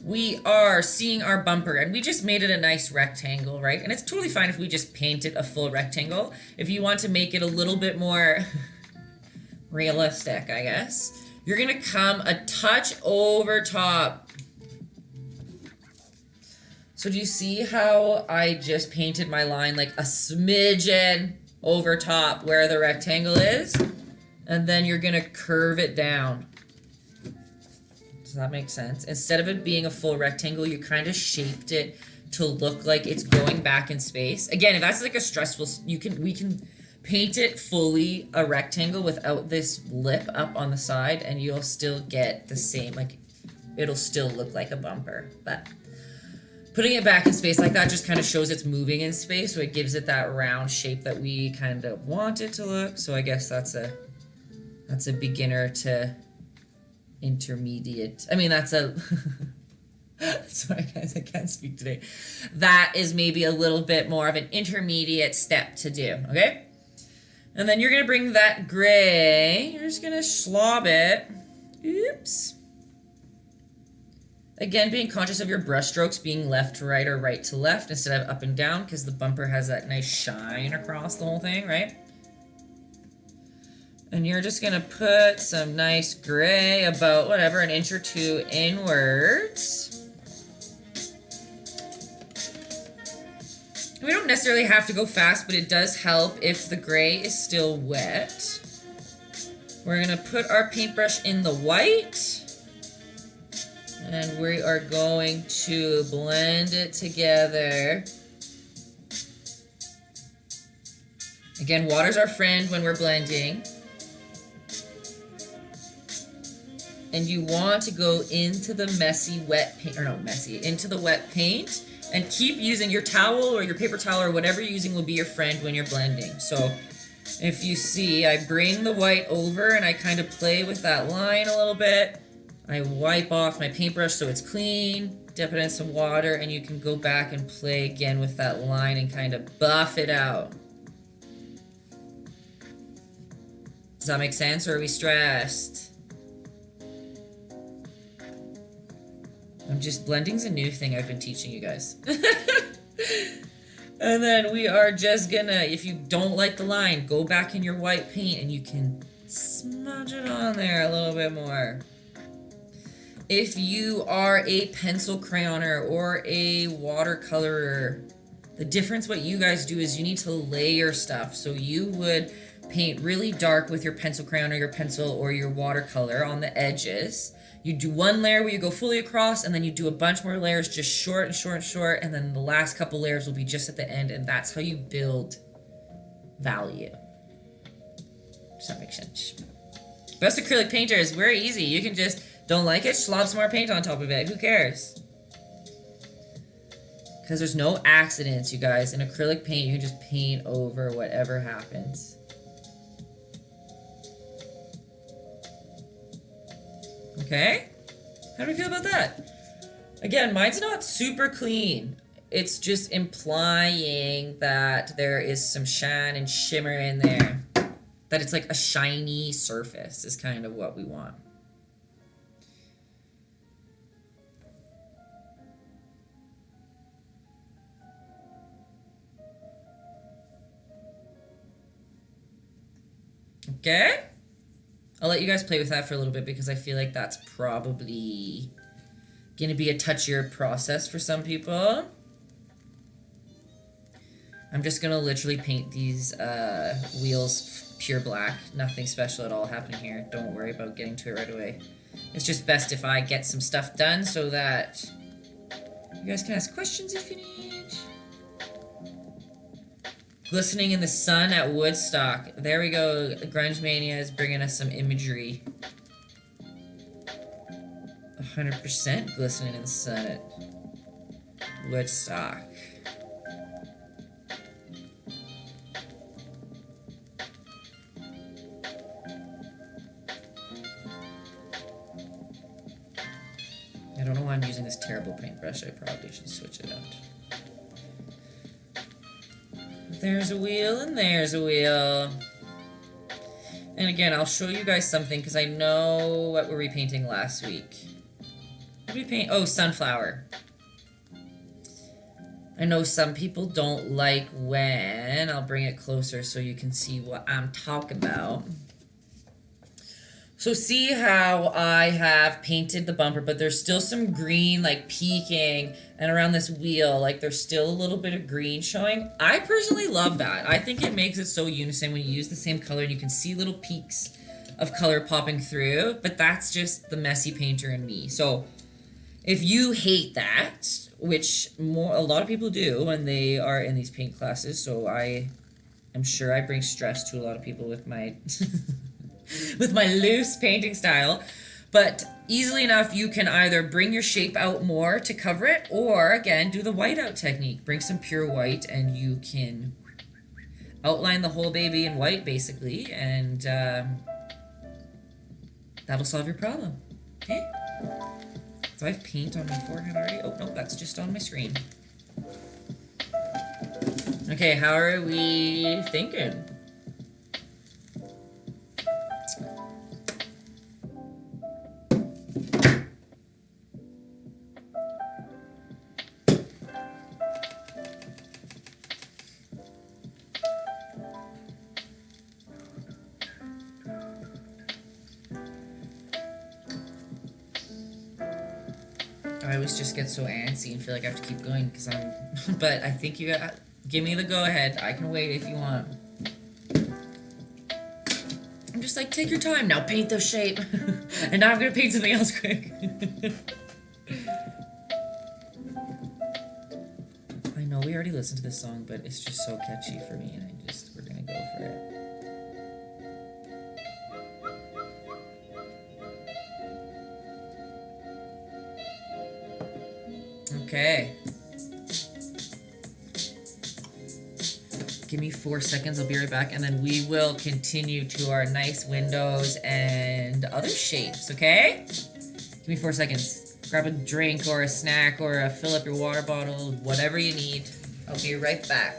We are seeing our bumper, and we just made it a nice rectangle, right? And it's totally fine if we just paint it a full rectangle. If you want to make it a little bit more realistic, I guess, you're going to come a touch over top. So do you see how I just painted my line like a smidgen over top where the rectangle is? And then you're going to curve it down. Does that make sense? Instead of it being a full rectangle, you kind of shaped it to look like it's going back in space. Again, if that's like a stressful, we can paint it fully a rectangle without this lip up on the side, and you'll still get the same, like it'll still look like a bumper. But putting it back in space like that just kind of shows it's moving in space, so it gives it that round shape that we kind of want it to look. So I guess that's a beginner to intermediate. I mean, that's a Sorry guys, I can't speak today. That is maybe a little bit more of an intermediate step to do, okay? And then you're gonna bring that gray, you're just gonna slob it. Oops. Again, being conscious of your brush strokes being left to right or right to left instead of up and down, because the bumper has that nice shine across the whole thing, right? And you're just gonna put some nice gray, about whatever, an inch or two inwards. We don't necessarily have to go fast, but it does help if the gray is still wet. We're gonna put our paintbrush in the white. And we are going to blend it together. Again, water's our friend when we're blending. And you want to go into the messy wet paint, or no, messy, into the wet paint. And keep using your towel or your paper towel or whatever you're using will be your friend when you're blending. So if you see, I bring the white over and I kind of play with that line a little bit. I wipe off my paintbrush so it's clean, dip it in some water, and you can go back and play again with that line and kind of buff it out. Does that make sense, or are we stressed? Blending's a new thing I've been teaching you guys. And then we are just gonna, if you don't like the line, go back in your white paint and you can smudge it on there a little bit more. If you are a pencil crayoner or a watercolorer, the difference what you guys do is you need to layer stuff. So you would paint really dark with your pencil crayon or your pencil or your watercolor on the edges. You do one layer where you go fully across, and then you do a bunch more layers just short and short and short, and then the last couple layers will be just at the end, and that's how you build value. Does that make sense? Best acrylic painters, we're easy. You can just, don't like it, slob some more paint on top of it. Who cares? Because there's no accidents, you guys. In acrylic paint, you can just paint over whatever happens. Okay? How do we feel about that? Again, mine's not super clean. It's just implying that there is some shine and shimmer in there. That it's like a shiny surface is kind of what we want. Okay? I'll let you guys play with that for a little bit because I feel like that's probably going to be a touchier process for some people. I'm just going to literally paint these wheels pure black. Nothing special at all happening here. Don't worry about getting to it right away. It's just best if I get some stuff done so that you guys can ask questions if you need. Glistening in the sun at Woodstock. There we go. Grunge Mania is bringing us some imagery. 100% glistening in the sun at Woodstock. I don't know why I'm using this terrible paintbrush. I probably should switch it out. There's a wheel and there's a wheel. And again, I'll show you guys something because I know what were we painting last week. What did we paint? Oh, sunflower. I know some people don't like when. I'll bring it closer so you can see what I'm talking about. So see how I have painted the bumper, but there's still some green like peeking, and around this wheel, like there's still a little bit of green showing. I personally love that. I think it makes it so unison when you use the same color and you can see little peaks of color popping through, but that's just the messy painter in me. So if you hate that, which a lot of people do when they are in these paint classes, so I am sure I bring stress to a lot of people with my with my loose painting style, but easily enough you can either bring your shape out more to cover it, or again do the whiteout technique. Bring some pure white and you can outline the whole baby in white basically, and that'll solve your problem. Okay? Do I have paint on my forehead already? Oh, no, that's just on my screen. Okay, how are we thinking? I always just get so antsy and feel like I have to keep going because I'm... But I think you got... Give me the go-ahead. I can wait if you want. I'm just like, take your time. Now paint the shape. And now I'm going to paint something else quick. I know we already listened to this song, but it's just so catchy for me. And we're going to go for it. Okay. Give me 4 seconds, I'll be right back, and then we will continue to our nice windows and other shapes, okay? Give me 4 seconds. Grab a drink or a snack or fill up your water bottle, whatever you need. I'll be right back.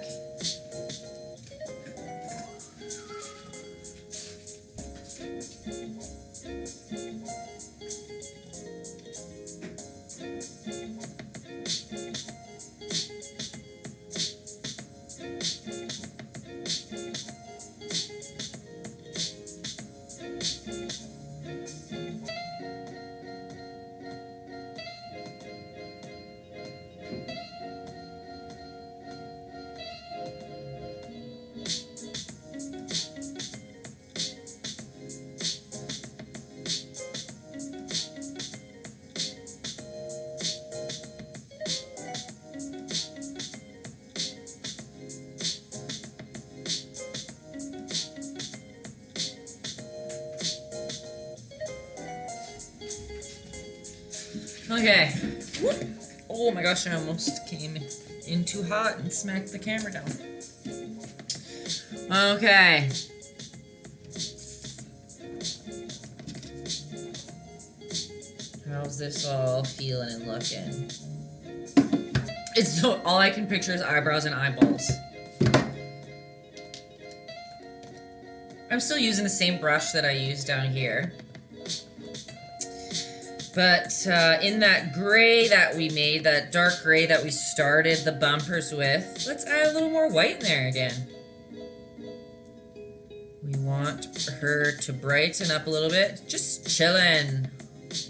Okay. Oh my gosh, I almost came in too hot and smacked the camera down. Okay. How's this all feeling and looking? It's so, all I can picture is eyebrows and eyeballs. I'm still using the same brush that I used down here. But in that gray that we made, that dark gray that we started the bumpers with, let's add a little more white in there again. We want her to brighten up a little bit. Just chillin'.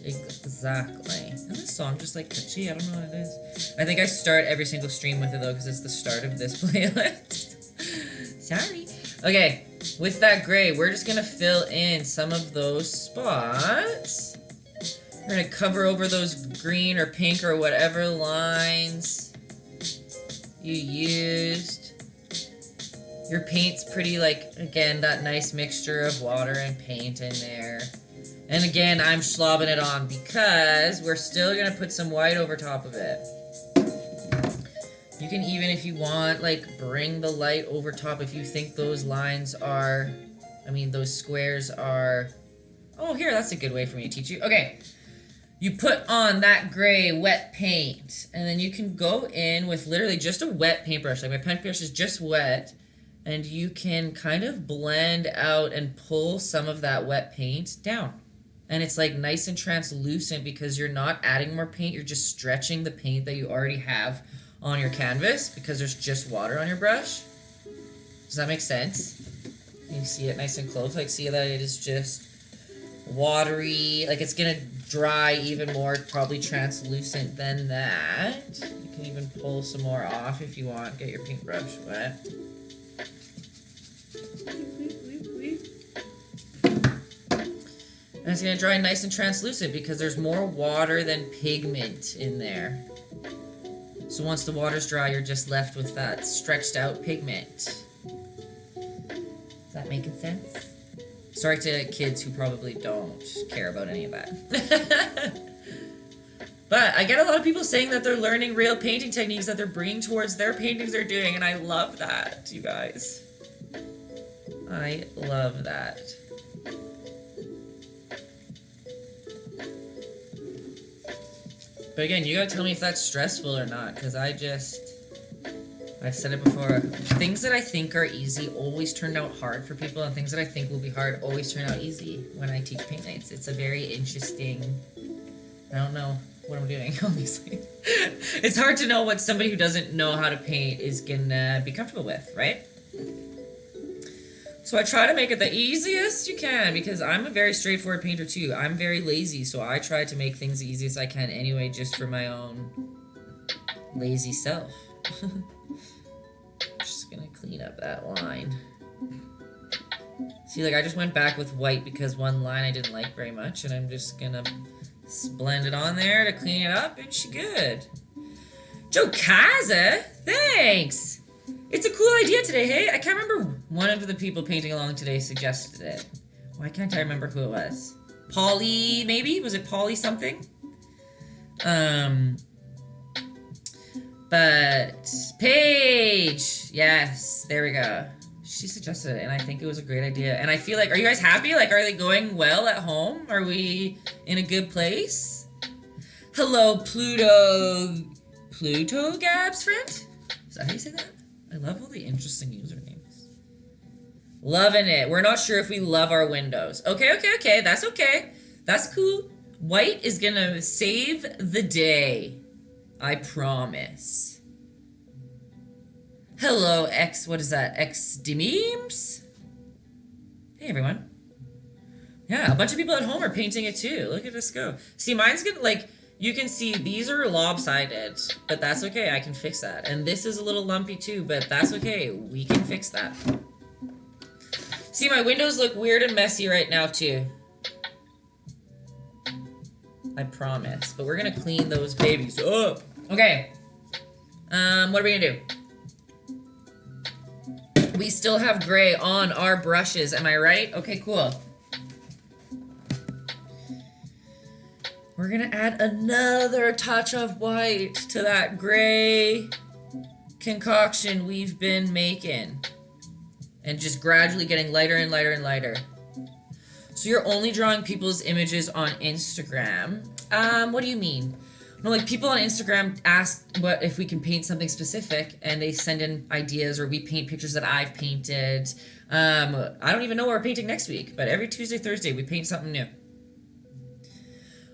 Exactly. And this song just like catchy, I don't know what it is. I think I start every single stream with it though, because it's the start of this playlist. Sorry. Okay, with that gray, we're just gonna fill in some of those spots. We're gonna cover over those green or pink or whatever lines you used. Your paint's pretty, like, again, that nice mixture of water and paint in there. And again, I'm slobbing it on because we're still gonna put some white over top of it. You can even, if you want, like, bring the light over top if you think those lines are, those squares are... Oh, here, that's a good way for me to teach you. Okay. You put on that gray wet paint, and then you can go in with literally just a wet paintbrush. Like my paintbrush is just wet, and you can kind of blend out and pull some of that wet paint down. And it's like nice and translucent because you're not adding more paint, you're just stretching the paint that you already have on your canvas because there's just water on your brush. Does that make sense? You see it nice and close, like see that it is just watery, like it's gonna dry even more, probably translucent than that. You can even pull some more off if you want, get your paintbrush wet. And it's gonna dry nice and translucent because there's more water than pigment in there. So once the water's dry, you're just left with that stretched out pigment. Is that making sense? Sorry to kids who probably don't care about any of that. But I get a lot of people saying that they're learning real painting techniques that they're bringing towards their paintings they're doing, and I love that, you guys. I love that. But again, you gotta tell me if that's stressful or not, because I've said it before, things that I think are easy always turn out hard for people, and things that I think will be hard always turn out easy when I teach paint nights. It's a very interesting, I don't know what I'm doing, obviously. It's hard to know what somebody who doesn't know how to paint is gonna be comfortable with, right? So I try to make it the easiest you can, because I'm a very straightforward painter too. I'm very lazy, so I try to make things the easiest I can anyway, just for my own lazy self. Just gonna clean up that line. See, like, I just went back with white because one line I didn't like very much, and I'm just gonna blend it on there to clean it up, and she good. Joe Kaza, thanks! It's a cool idea today, hey? I can't remember, one of the people painting along today suggested it. Why can't I remember who it was? Polly, maybe? Was it Polly something? But Paige, yes, there we go. She suggested it, and I think it was a great idea. And I feel like, are you guys happy? Like, are they going well at home? Are we in a good place? Hello, Pluto Gabs friend? Is that how you say that? I love all the interesting usernames. Loving it. We're not sure if we love our windows. Okay. That's okay. That's cool. White is gonna save the day. I promise. Hello, what is that? Xdimemes? Hey, everyone. Yeah, a bunch of people at home are painting it too. Look at this go. See, mine's gonna, like, you can see these are lopsided, but that's okay. I can fix that. And this is a little lumpy too, but that's okay. We can fix that. See, my windows look weird and messy right now too. I promise. But we're gonna clean those babies up. Okay. What are we gonna do? We still have gray on our brushes, am I right? Okay, cool. We're gonna add another touch of white to that gray concoction we've been making. And just gradually getting lighter and lighter and lighter. So you're only drawing people's images on Instagram. What do you mean? No, like, people on Instagram ask what if we can paint something specific, and they send in ideas, or we paint pictures that I've painted. I don't even know what we're painting next week, but every Tuesday, Thursday, we paint something new.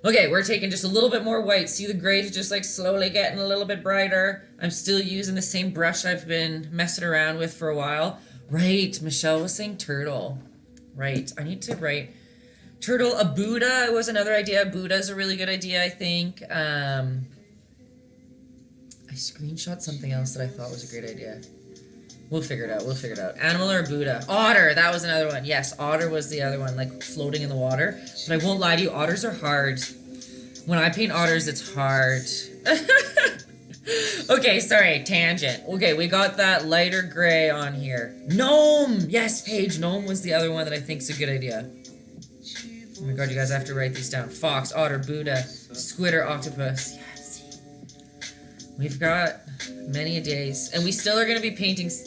Okay, we're taking just a little bit more white. See the gray is just, like, slowly getting a little bit brighter. I'm still using the same brush I've been messing around with for a while. Right, Michelle was saying turtle. Right, I need to write... Turtle, a Buddha was another idea. Buddha is a really good idea, I think. I screenshot something else that I thought was a great idea. We'll figure it out. Animal or Buddha? Otter, that was another one. Yes, otter was the other one, like floating in the water. But I won't lie to you, otters are hard. When I paint otters, it's hard. Okay, sorry, tangent. Okay, we got that lighter gray on here. Gnome! Yes, Paige, gnome was the other one that I think is a good idea. Oh my god, you guys have to write these down. Fox, otter, Buddha, squid or octopus. Yes. We've got many a days. And we still are going to be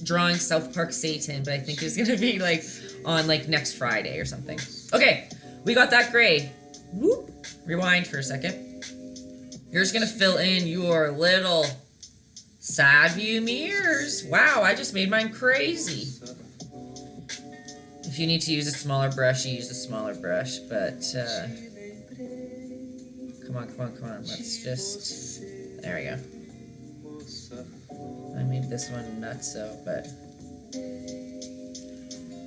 drawing South Park Satan, but I think it's going to be, like, on, like, next Friday or something. Okay, we got that gray. Whoop. Rewind for a second. You're just going to fill in your little side view mirrors. Wow, I just made mine crazy. If you need to use a smaller brush, you use a smaller brush, but, come on, let's just, there we go. I made this one nutso, but,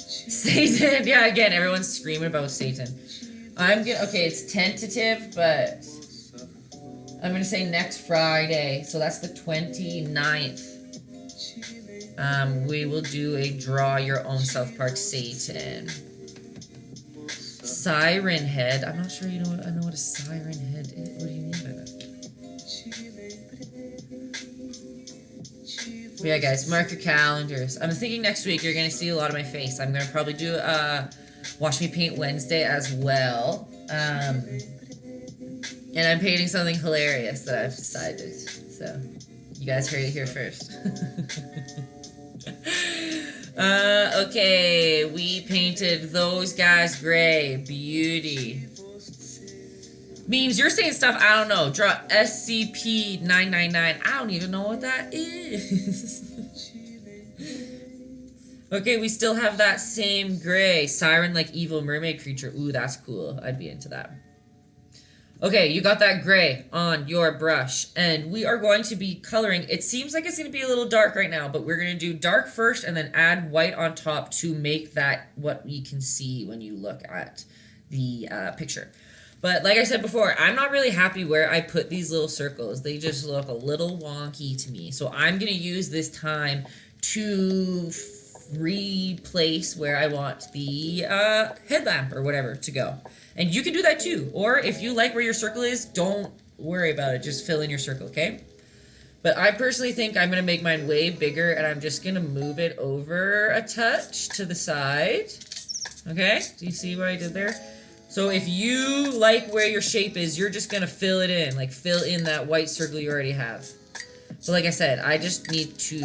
Satan, yeah, again, everyone's screaming about Satan. Okay, it's tentative, but, I'm gonna say next Friday, so that's the 29th. We will do a draw your own South Park Satan. Siren head. I'm not sure I know what a siren head is. What do you mean by that? But yeah, guys, mark your calendars. I'm thinking next week you're gonna see a lot of my face. I'm gonna probably do Watch Me Paint Wednesday as well. And I'm painting something hilarious that I've decided. So, you guys heard it here first. Okay, we painted those guys gray. Beauty. Memes, you're saying stuff I don't know. Draw SCP-999. I don't even know what that is. Okay, we still have that same gray. Siren like evil mermaid creature. Ooh, that's cool. I'd be into that. Okay, you got that gray on your brush. And we are going to be coloring. It seems like it's going to be a little dark right now, but we're going to do dark first and then add white on top to make that what we can see when you look at the picture. But like I said before, I'm not really happy where I put these little circles. They just look a little wonky to me. So I'm going to use this time to replace where I want the headlamp or whatever to go. And you can do that too. Or if you like where your circle is, don't worry about it. Just fill in your circle, okay? But I personally think I'm going to make mine way bigger, and I'm just going to move it over a touch to the side. Okay? Do you see what I did there? So if you like where your shape is, you're just going to fill it in. Like, fill in that white circle you already have. But like I said, I just need to...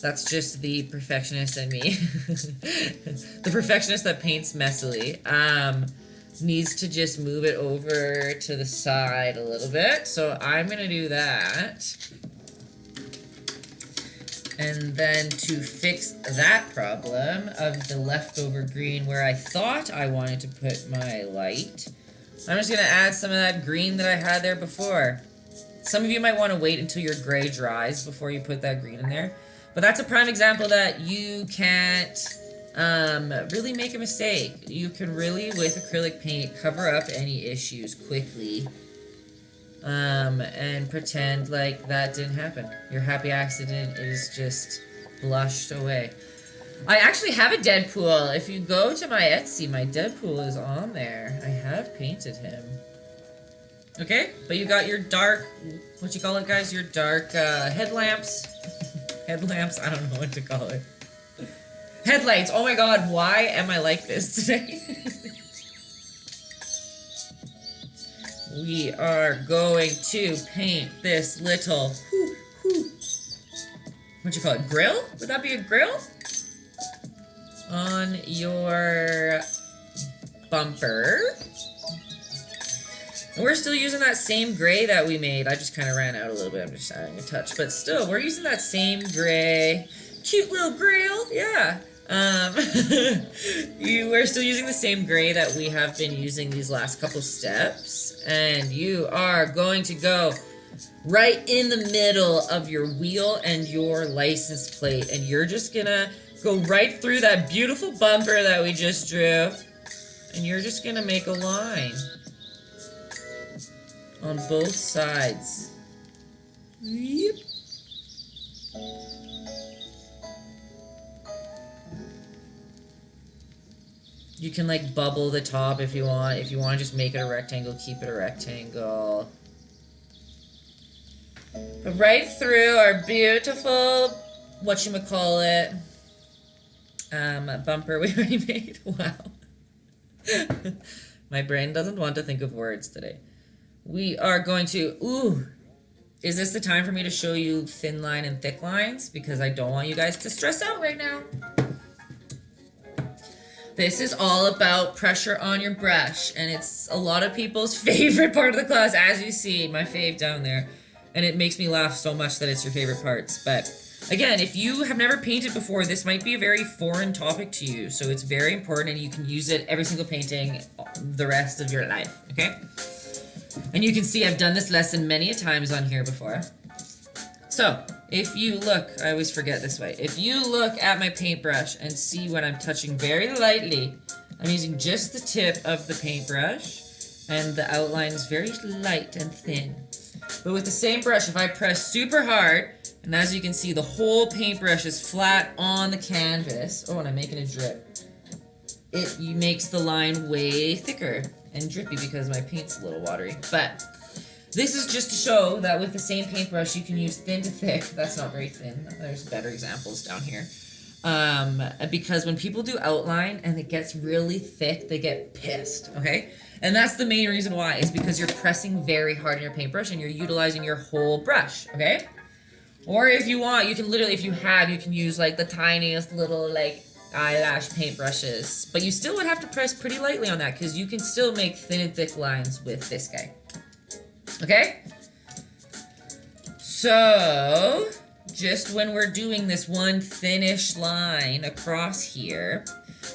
That's just the perfectionist in me. The perfectionist that paints messily. Needs to just move it over to the side a little bit. So I'm going to do that. And then to fix that problem of the leftover green where I thought I wanted to put my light, I'm just going to add some of that green that I had there before. Some of you might want to wait until your gray dries before you put that green in there. But that's a prime example that you can't really make a mistake. You can really, with acrylic paint, cover up any issues quickly. And pretend like that didn't happen. Your happy accident is just blushed away. I actually have a Deadpool. If you go to my Etsy, my Deadpool is on there. I have painted him. Okay, but you got your dark, what you call it, guys? Your dark headlamps. Headlamps? I don't know what to call it. Headlights. Oh my god, why am I like this today? We are going to paint this little, what you call it, grill? Would that be a grill? On your bumper. And we're still using that same gray that we made. I just kind of ran out a little bit. I'm just adding a touch. But still, we're using that same gray. Cute little grill. Yeah. We're still using the same gray that we have been using these last couple steps. And you are going to go right in the middle of your wheel and your license plate. And you're just going to go right through that beautiful bumper that we just drew. And you're just going to make a line on both sides. Yep. You can like bubble the top if you want. If you want to just make it a rectangle, keep it a rectangle. But right through our beautiful, whatchamacallit, bumper we already made. Wow. My brain doesn't want to think of words today. We are going to, ooh, is this the time for me to show you thin line and thick lines? Because I don't want you guys to stress out right now. This is all about pressure on your brush, and it's a lot of people's favorite part of the class, as you see, my fave down there. And it makes me laugh so much that it's your favorite parts. But again, if you have never painted before, this might be a very foreign topic to you. So it's very important, and you can use it every single painting the rest of your life, okay? And you can see I've done this lesson many a times on here before. So, if you look, I always forget this way. If you look at my paintbrush and see when I'm touching very lightly, I'm using just the tip of the paintbrush, and the outline is very light and thin. But with the same brush, if I press super hard, and as you can see, the whole paintbrush is flat on the canvas. Oh, and I'm making a drip. It makes the line way thicker and drippy because my paint's a little watery. But this is just to show that with the same paintbrush, you can use thin to thick. That's not very thin. There's better examples down here. Because when people do outline and it gets really thick, they get pissed, okay? And that's the main reason why, is because you're pressing very hard on your paintbrush and you're utilizing your whole brush, okay? Or if you want, you can literally, if you have, you can use like the tiniest little like eyelash paintbrushes. But you still would have to press pretty lightly on that because you can still make thin and thick lines with this guy. Okay? So, just when we're doing this one thinnish line across here,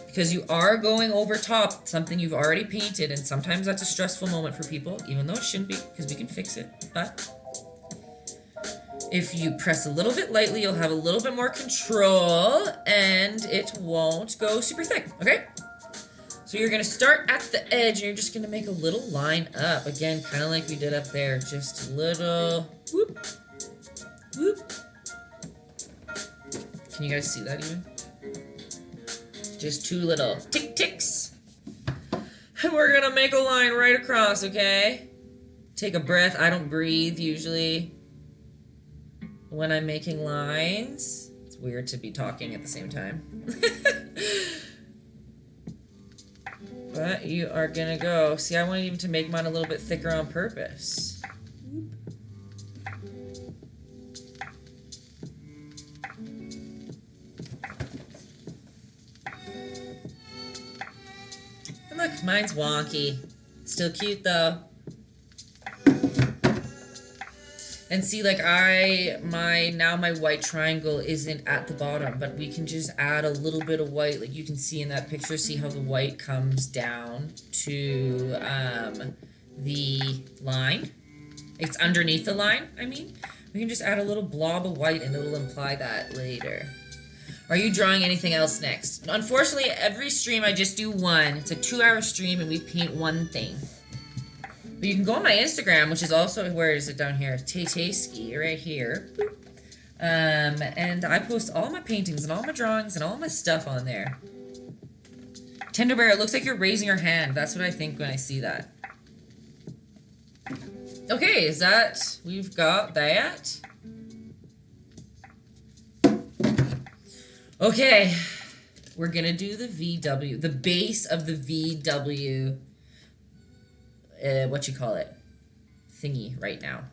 because you are going over top something you've already painted, and sometimes that's a stressful moment for people, even though it shouldn't be, because we can fix it. But if you press a little bit lightly, you'll have a little bit more control, and it won't go super thick, okay? So you're going to start at the edge, and you're just going to make a little line up. Again, kind of like we did up there. Just a little whoop, whoop. Can you guys see that even? Just two little tick-ticks. And we're going to make a line right across, okay? Take a breath. I don't breathe usually when I'm making lines. It's weird to be talking at the same time. But you are gonna go. See, I wanted even to make mine a little bit thicker on purpose. And look, mine's wonky. Still cute though. And see, like now my white triangle isn't at the bottom, but we can just add a little bit of white. Like you can see in that picture, see how the white comes down to the line. It's underneath the line, I mean. We can just add a little blob of white and it'll imply that later. Are you drawing anything else next? Unfortunately, every stream I just do one. It's a 2-hour stream and we paint one thing. But you can go on my Instagram, which is also, where is it down here? Taytayski, right here. And I post all my paintings and all my drawings and all my stuff on there. Tender Bear, it looks like you're raising your hand. That's what I think when I see that. Okay, is that, we've got that. Okay, we're gonna do the VW, the base of the VW, what you call it, thingy right now.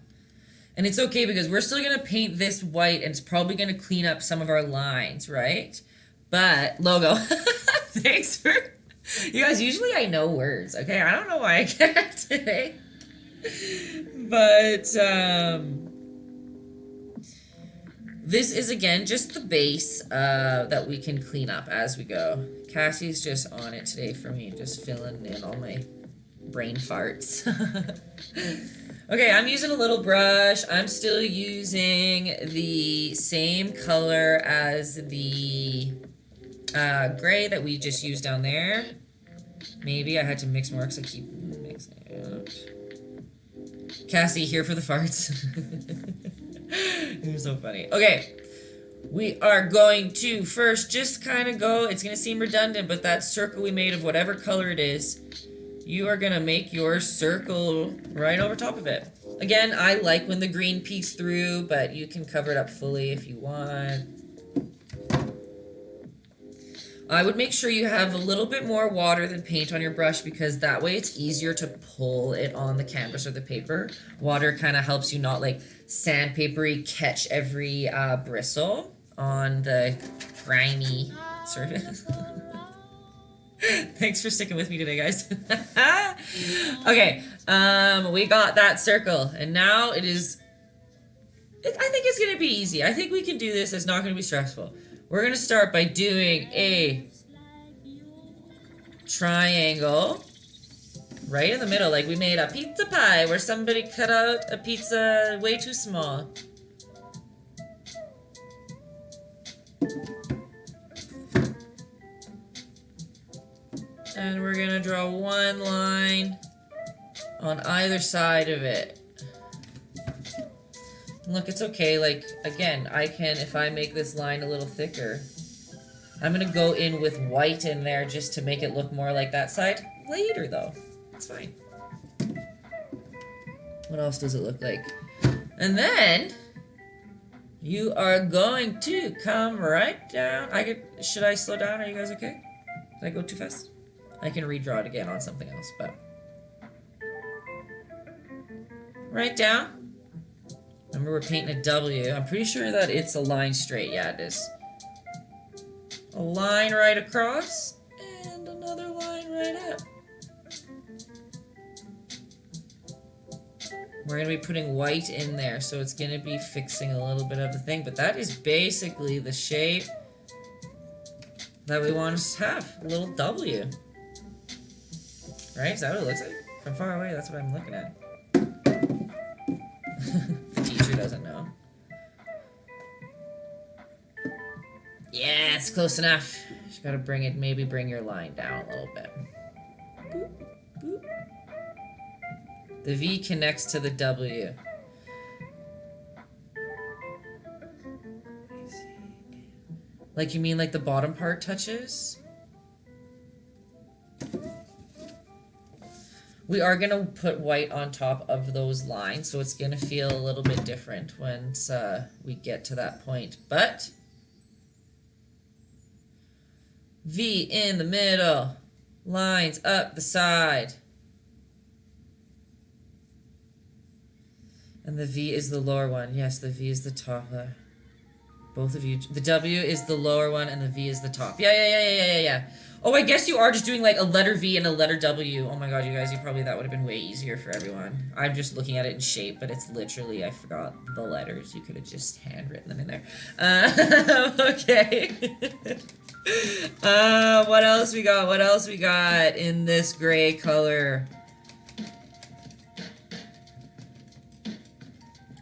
And it's okay because we're still gonna paint this white and it's probably gonna clean up some of our lines, right? But, logo, thanks for, you guys, usually I know words, okay? I don't know why I can't today. But, this is, again, just the base that we can clean up as we go. Cassie's just on it today for me, just filling in all my brain farts. Okay, I'm using a little brush. I'm still using the same color as the gray that we just used down there. Maybe I had to mix more because I keep mixing it out. Cassie, here for the farts. You're so funny. Okay, we are going to first just kind of go, it's going to seem redundant, but that circle we made of whatever color it is, you are going to make your circle right over top of it. Again, I like when the green peeks through, but you can cover it up fully if you want. I would make sure you have a little bit more water than paint on your brush because that way it's easier to pull it on the canvas or the paper. Water kind of helps you not like sandpapery catch every bristle on the grimy surface. Thanks for sticking with me today, guys. Okay, we got that circle, and now it is, I think it's going to be easy. I think we can do this. It's not going to be stressful. We're going to start by doing a triangle right in the middle, like we made a pizza pie where somebody cut out a pizza way too small. And we're going to draw one line on either side of it. Look, it's okay, like, again, I can, if I make this line a little thicker, I'm gonna go in with white in there just to make it look more like that side. Later, though. It's fine. What else does it look like? And then, you are going to come right down. Should I slow down? Are you guys okay? Did I go too fast? I can redraw it again on something else, but... Right down. Remember, we're painting a W. I'm pretty sure that it's a line straight. Yeah, it is. A line right across, and another line right up. We're going to be putting white in there, so it's going to be fixing a little bit of the thing, but that is basically the shape that we want to have. A little W. Right? Is that what it looks like? From far away, that's what I'm looking at. The teacher doesn't know. Yeah, it's close enough. Just gotta bring it, maybe bring your line down a little bit. Boop, boop. The V connects to the W. Like, you mean like the bottom part touches? We are going to put white on top of those lines, so it's going to feel a little bit different once we get to that point. But V in the middle, lines up the side. And the V is the lower one. Yes, the V is the top. Both of you. The W is the lower one, and the V is the top. Yeah. Oh, I guess you are just doing like a letter V and a letter W. Oh my god, you guys, that would have been way easier for everyone. I'm just looking at it in shape, but it's literally, I forgot the letters. You could have just handwritten them in there. Okay. What else we got? What else we got in this gray color?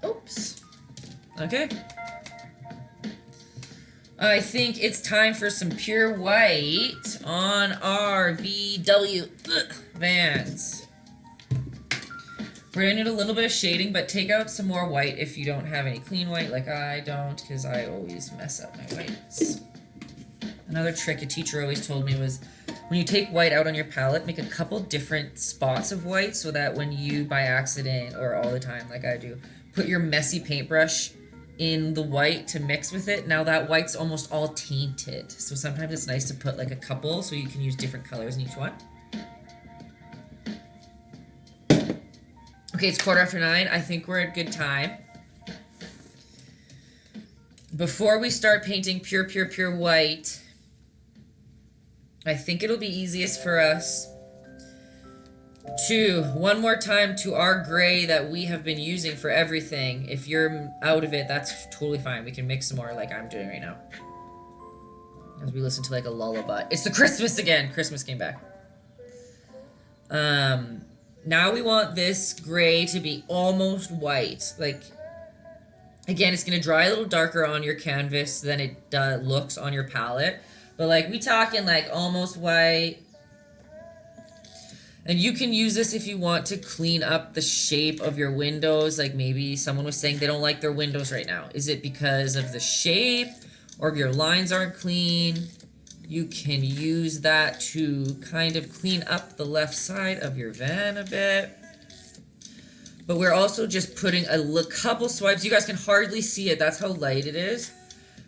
Oops. Okay. I think it's time for some pure white on our VW vans. We're going to need a little bit of shading, but take out some more white if you don't have any clean white, like I don't, because I always mess up my whites. Another trick a teacher always told me was, when you take white out on your palette, make a couple different spots of white so that when you, by accident, or all the time like I do, put your messy paintbrush in the white to mix with it. Now that white's almost all tainted, so sometimes it's nice to put like a couple so you can use different colors in each one. Okay, it's 9:15. I think we're at a good time. Before we start painting pure white, I think it'll be easiest for us to, one more time, to our gray that we have been using for everything. If you're out of it, that's totally fine. We can mix some more like I'm doing right now. As we listen to like a lullaby. It's the Christmas again. Christmas came back. Now we want this gray to be almost white. Like, again, it's going to dry a little darker on your canvas than it looks on your palette. But like, we talking like almost white. And you can use this if you want to clean up the shape of your windows. Like maybe someone was saying they don't like their windows right now. Is it because of the shape or if your lines aren't clean? You can use that to kind of clean up the left side of your van a bit. But we're also just putting a couple swipes. You guys can hardly see it. That's how light it is.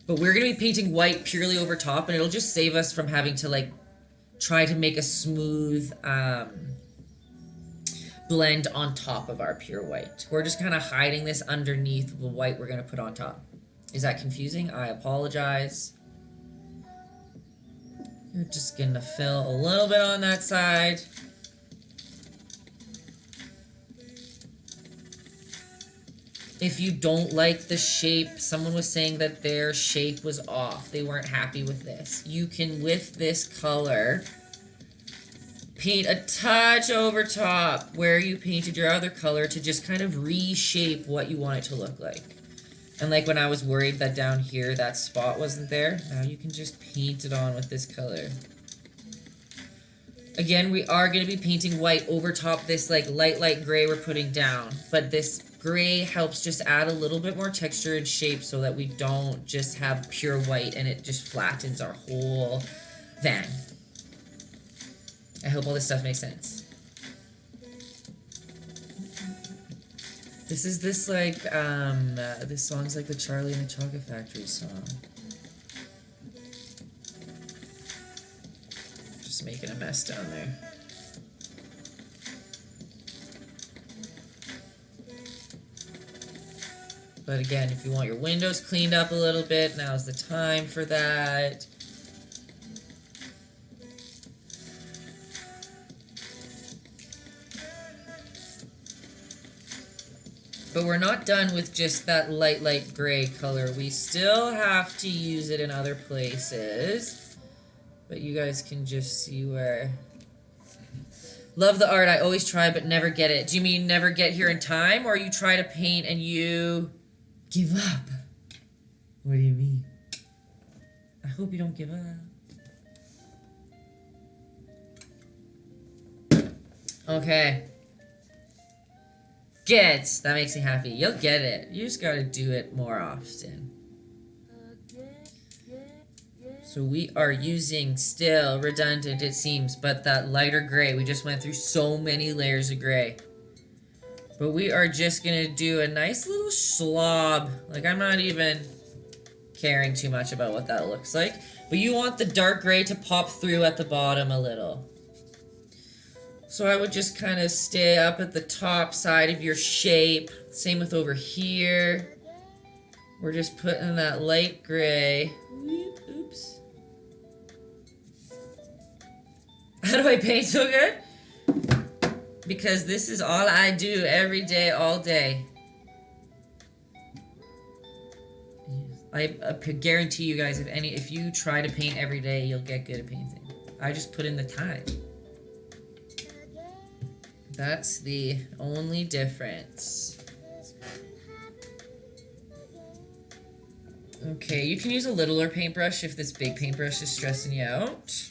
But we're going to be painting white purely over top, and it'll just save us from having to like try to make a smooth blend on top of our pure white. We're just kind of hiding this underneath the white we're going to put on top. Is that confusing? I apologize. You're just going to fill a little bit on that side. If you don't like the shape, someone was saying that their shape was off. They weren't happy with this. You can, with this color, paint a touch over top where you painted your other color to just kind of reshape what you want it to look like. And like when I was worried that down here that spot wasn't there, now you can just paint it on with this color. Again, we are going to be painting white over top this like light gray we're putting down, but this gray helps just add a little bit more texture and shape so that we don't just have pure white and it just flattens our whole van. I hope all this stuff makes sense. This is this like, this song's like the Charlie and the Chocolate Factory song. Just making a mess down there. But again, if you want your windows cleaned up a little bit, now's the time for that. But we're not done with just that light gray color. We still have to use it in other places. But you guys can just see where... Love the art. I always try but never get it. Do you mean never get here in time? Or you try to paint and you give up? What do you mean? I hope you don't give up. Okay. Good. That makes me happy. You'll get it. You just gotta do it more often. So we are using, still redundant it seems, but that lighter gray. We just went through so many layers of gray. But we are just gonna do a nice little slob. Like, I'm not even caring too much about what that looks like. But you want the dark gray to pop through at the bottom a little. So I would just kind of stay up at the top side of your shape. Same with over here. We're just putting that light gray. Oops. How do I paint so good? Because this is all I do every day, all day. I guarantee you guys, if you try to paint every day, you'll get good at painting. I just put in the time. That's the only difference. Okay, you can use a littler paintbrush if this big paintbrush is stressing you out.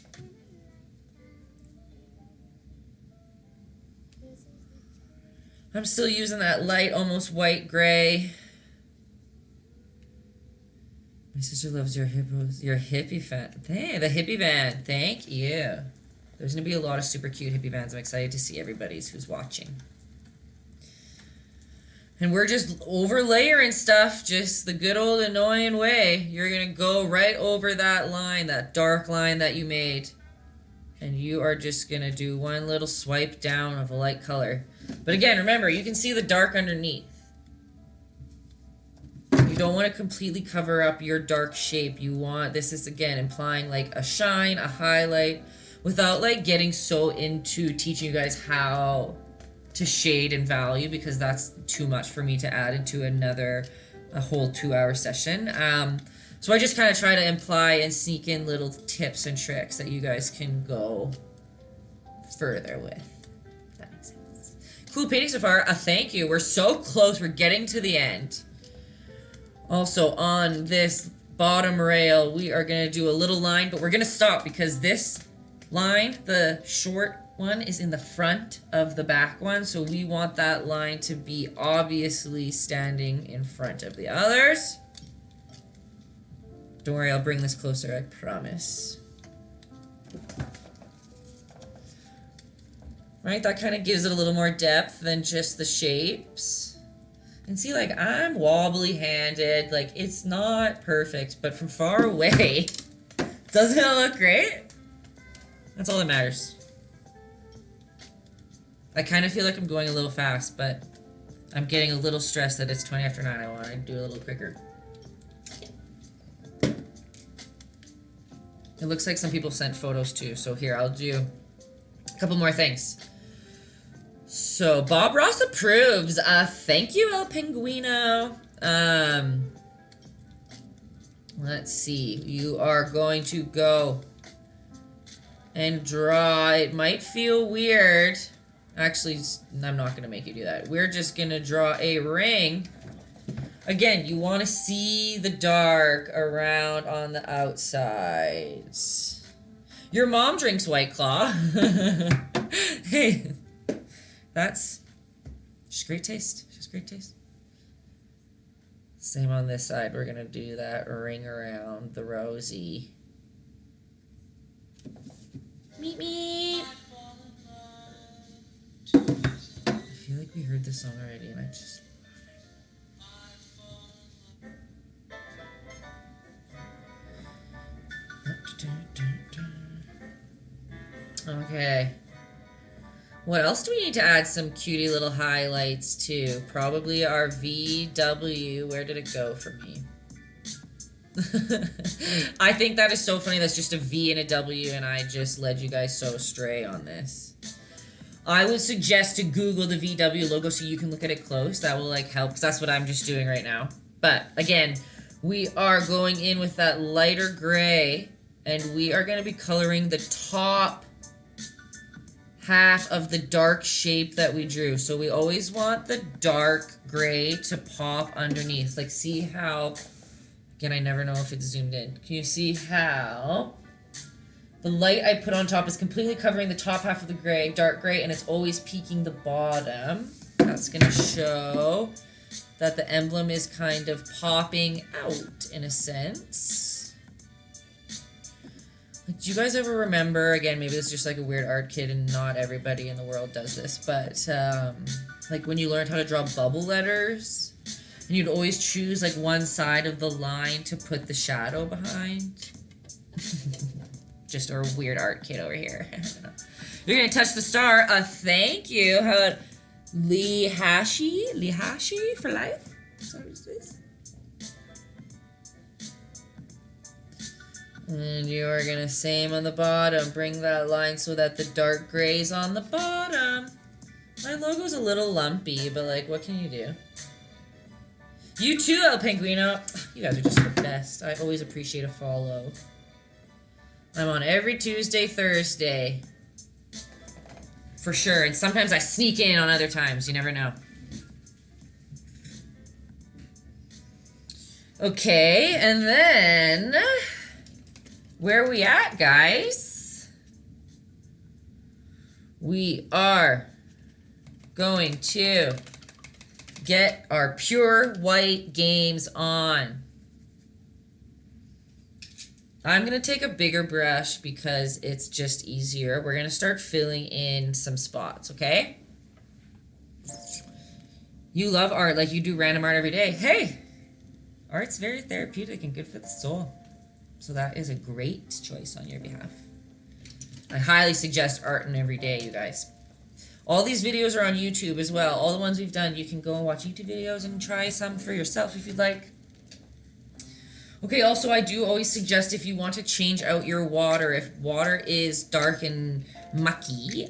I'm still using that light, almost white gray. My sister loves your hippos. Your hippie fan. Hey, the hippie van. Thank you. There's going to be a lot of super cute hippie vans. I'm excited to see everybody's who's watching. And we're just overlayering stuff, just the good old annoying way. You're going to go right over that line, that dark line that you made. And you are just going to do one little swipe down of a light color. But again, remember, you can see the dark underneath. You don't want to completely cover up your dark shape. You want, this is again implying like a shine, a highlight, without like getting so into teaching you guys how to shade and value, because that's too much for me to add into a whole 2-hour session. So I just kind of try to imply and sneak in little tips and tricks that you guys can go further with. If that makes sense. Cool painting so far. Thank you. We're so close. We're getting to the end. Also, on this bottom rail, we are going to do a little line, but we're going to stop because this line, the short one, is in the front of the back one, so we want that line to be obviously standing in front of the others. Don't worry, I'll bring this closer, I promise. Right, that kind of gives it a little more depth than just the shapes. And see, like, I'm wobbly-handed. Like, it's not perfect, but from far away, doesn't it look great? That's all that matters. I kind of feel like I'm going a little fast, but I'm getting a little stressed that it's 20 after 9. I want to do a little quicker. It looks like some people sent photos too, so here, I'll do a couple more things. So, Bob Ross approves. Thank you, El Pinguino. Let's see. You are going to go and draw. It might feel weird. Actually, I'm not going to make you do that. We're just going to draw a ring. Again, you want to see the dark around on the outsides. Your mom drinks White Claw. Hey, that's just great taste. Just great taste. Same on this side. We're going to do that ring around the rosy. Meep, meep. I feel like we heard this song already, and I just... Okay. What else do we need to add some cutie little highlights to? Probably our VW. Where did it go for me? I think that is so funny. That's just a V and a W, and I just led you guys so astray on this. I would suggest to Google the VW logo so you can look at it close. That will like help, because that's what I'm just doing right now. But again, we are going in with that lighter gray, and we are going to be coloring the top half of the dark shape that we drew. So we always want the dark gray to pop underneath. Like, see how, again, I never know if it's zoomed in. Can you see how the light I put on top is completely covering the top half of the gray, dark gray, and it's always peeking the bottom? That's going to show that the emblem is kind of popping out in a sense. Like, do you guys ever remember, again, maybe it's just like a weird art kid and not everybody in the world does this, but like when you learned how to draw bubble letters, and you'd always choose like one side of the line to put the shadow behind? Just a weird art kid over here. You're gonna touch the star. Thank you. How about Lihashi for life? So what is this? And you are gonna same on the bottom. Bring that line so that the dark gray's on the bottom. My logo's a little lumpy, but like, what can you do? You too, El Penguino. You guys are just the best. I always appreciate a follow. I'm on every Tuesday, Thursday. For sure. And sometimes I sneak in on other times. You never know. Okay, and then where are we at, guys? We are going to get our pure white games on. I'm going to take a bigger brush because it's just easier. We're going to start filling in some spots, okay? You love art like you do random art every day. Hey, art's very therapeutic and good for the soul. So that is a great choice on your behalf. I highly suggest art in every day, you guys. All these videos are on YouTube as well. All the ones we've done, you can go and watch YouTube videos and try some for yourself if you'd like. Okay, also I do always suggest if you want to change out your water, if water is dark and mucky,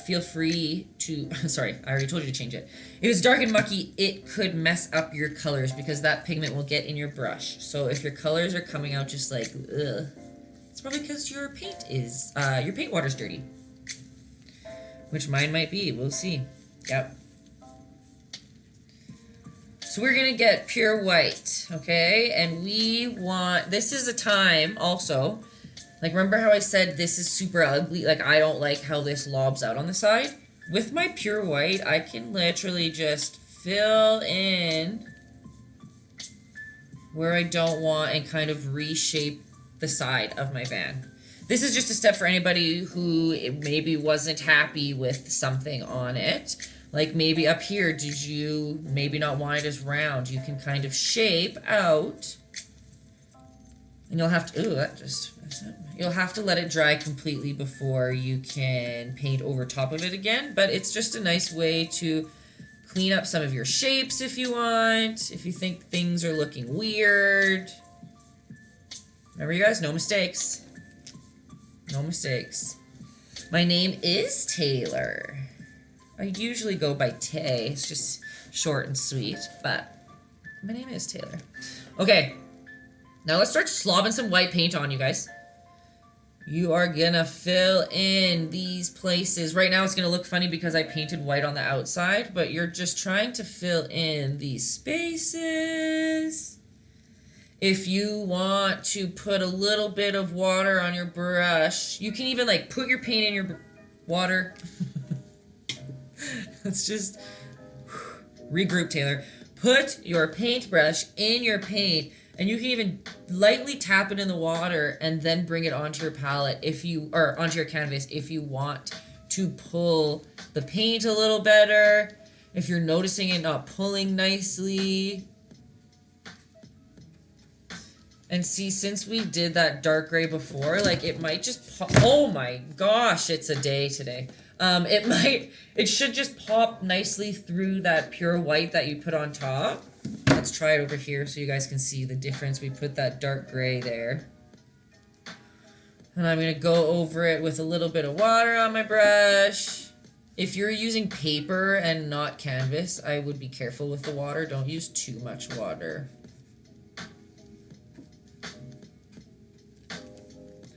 feel free to, sorry, I already told you to change it. If it's dark and mucky, it could mess up your colors because that pigment will get in your brush. So if your colors are coming out just like, ugh, it's probably because your paint is, your paint water's dirty. Which mine might be, we'll see. Yep. So we're going to get pure white, okay? And we want, this is a time also, like remember how I said this is super ugly? Like I don't like how this lobs out on the side. With my pure white, I can literally just fill in where I don't want and kind of reshape the side of my van. This is just a step for anybody who maybe wasn't happy with something on it. Like maybe up here, did you maybe not want it as round? You can kind of shape out. And you'll have to, ooh, that just, you'll have to let it dry completely before you can paint over top of it again. But it's just a nice way to clean up some of your shapes if you want. If you think things are looking weird. Remember you guys, no mistakes. No mistakes. My name is Taylor. I usually go by Tay. It's just short and sweet, but my name is Taylor. Okay, now let's start slobbing some white paint on, you guys. You are gonna fill in these places. Right now it's gonna look funny because I painted white on the outside, but you're just trying to fill in these spaces. If you want to put a little bit of water on your brush, you can even like put your paint in your water. Let's just regroup, Taylor. Put your paintbrush in your paint, and you can even lightly tap it in the water and then bring it onto your palette if you, or onto your canvas if you want to pull the paint a little better. If you're noticing it not pulling nicely. And see, since we did that dark gray before, like it might just pop. Oh my gosh, it's a day today. It should just pop nicely through that pure white that you put on top. Let's try it over here so you guys can see the difference. We put that dark gray there. And I'm going to go over it with a little bit of water on my brush. If you're using paper and not canvas, I would be careful with the water. Don't use too much water.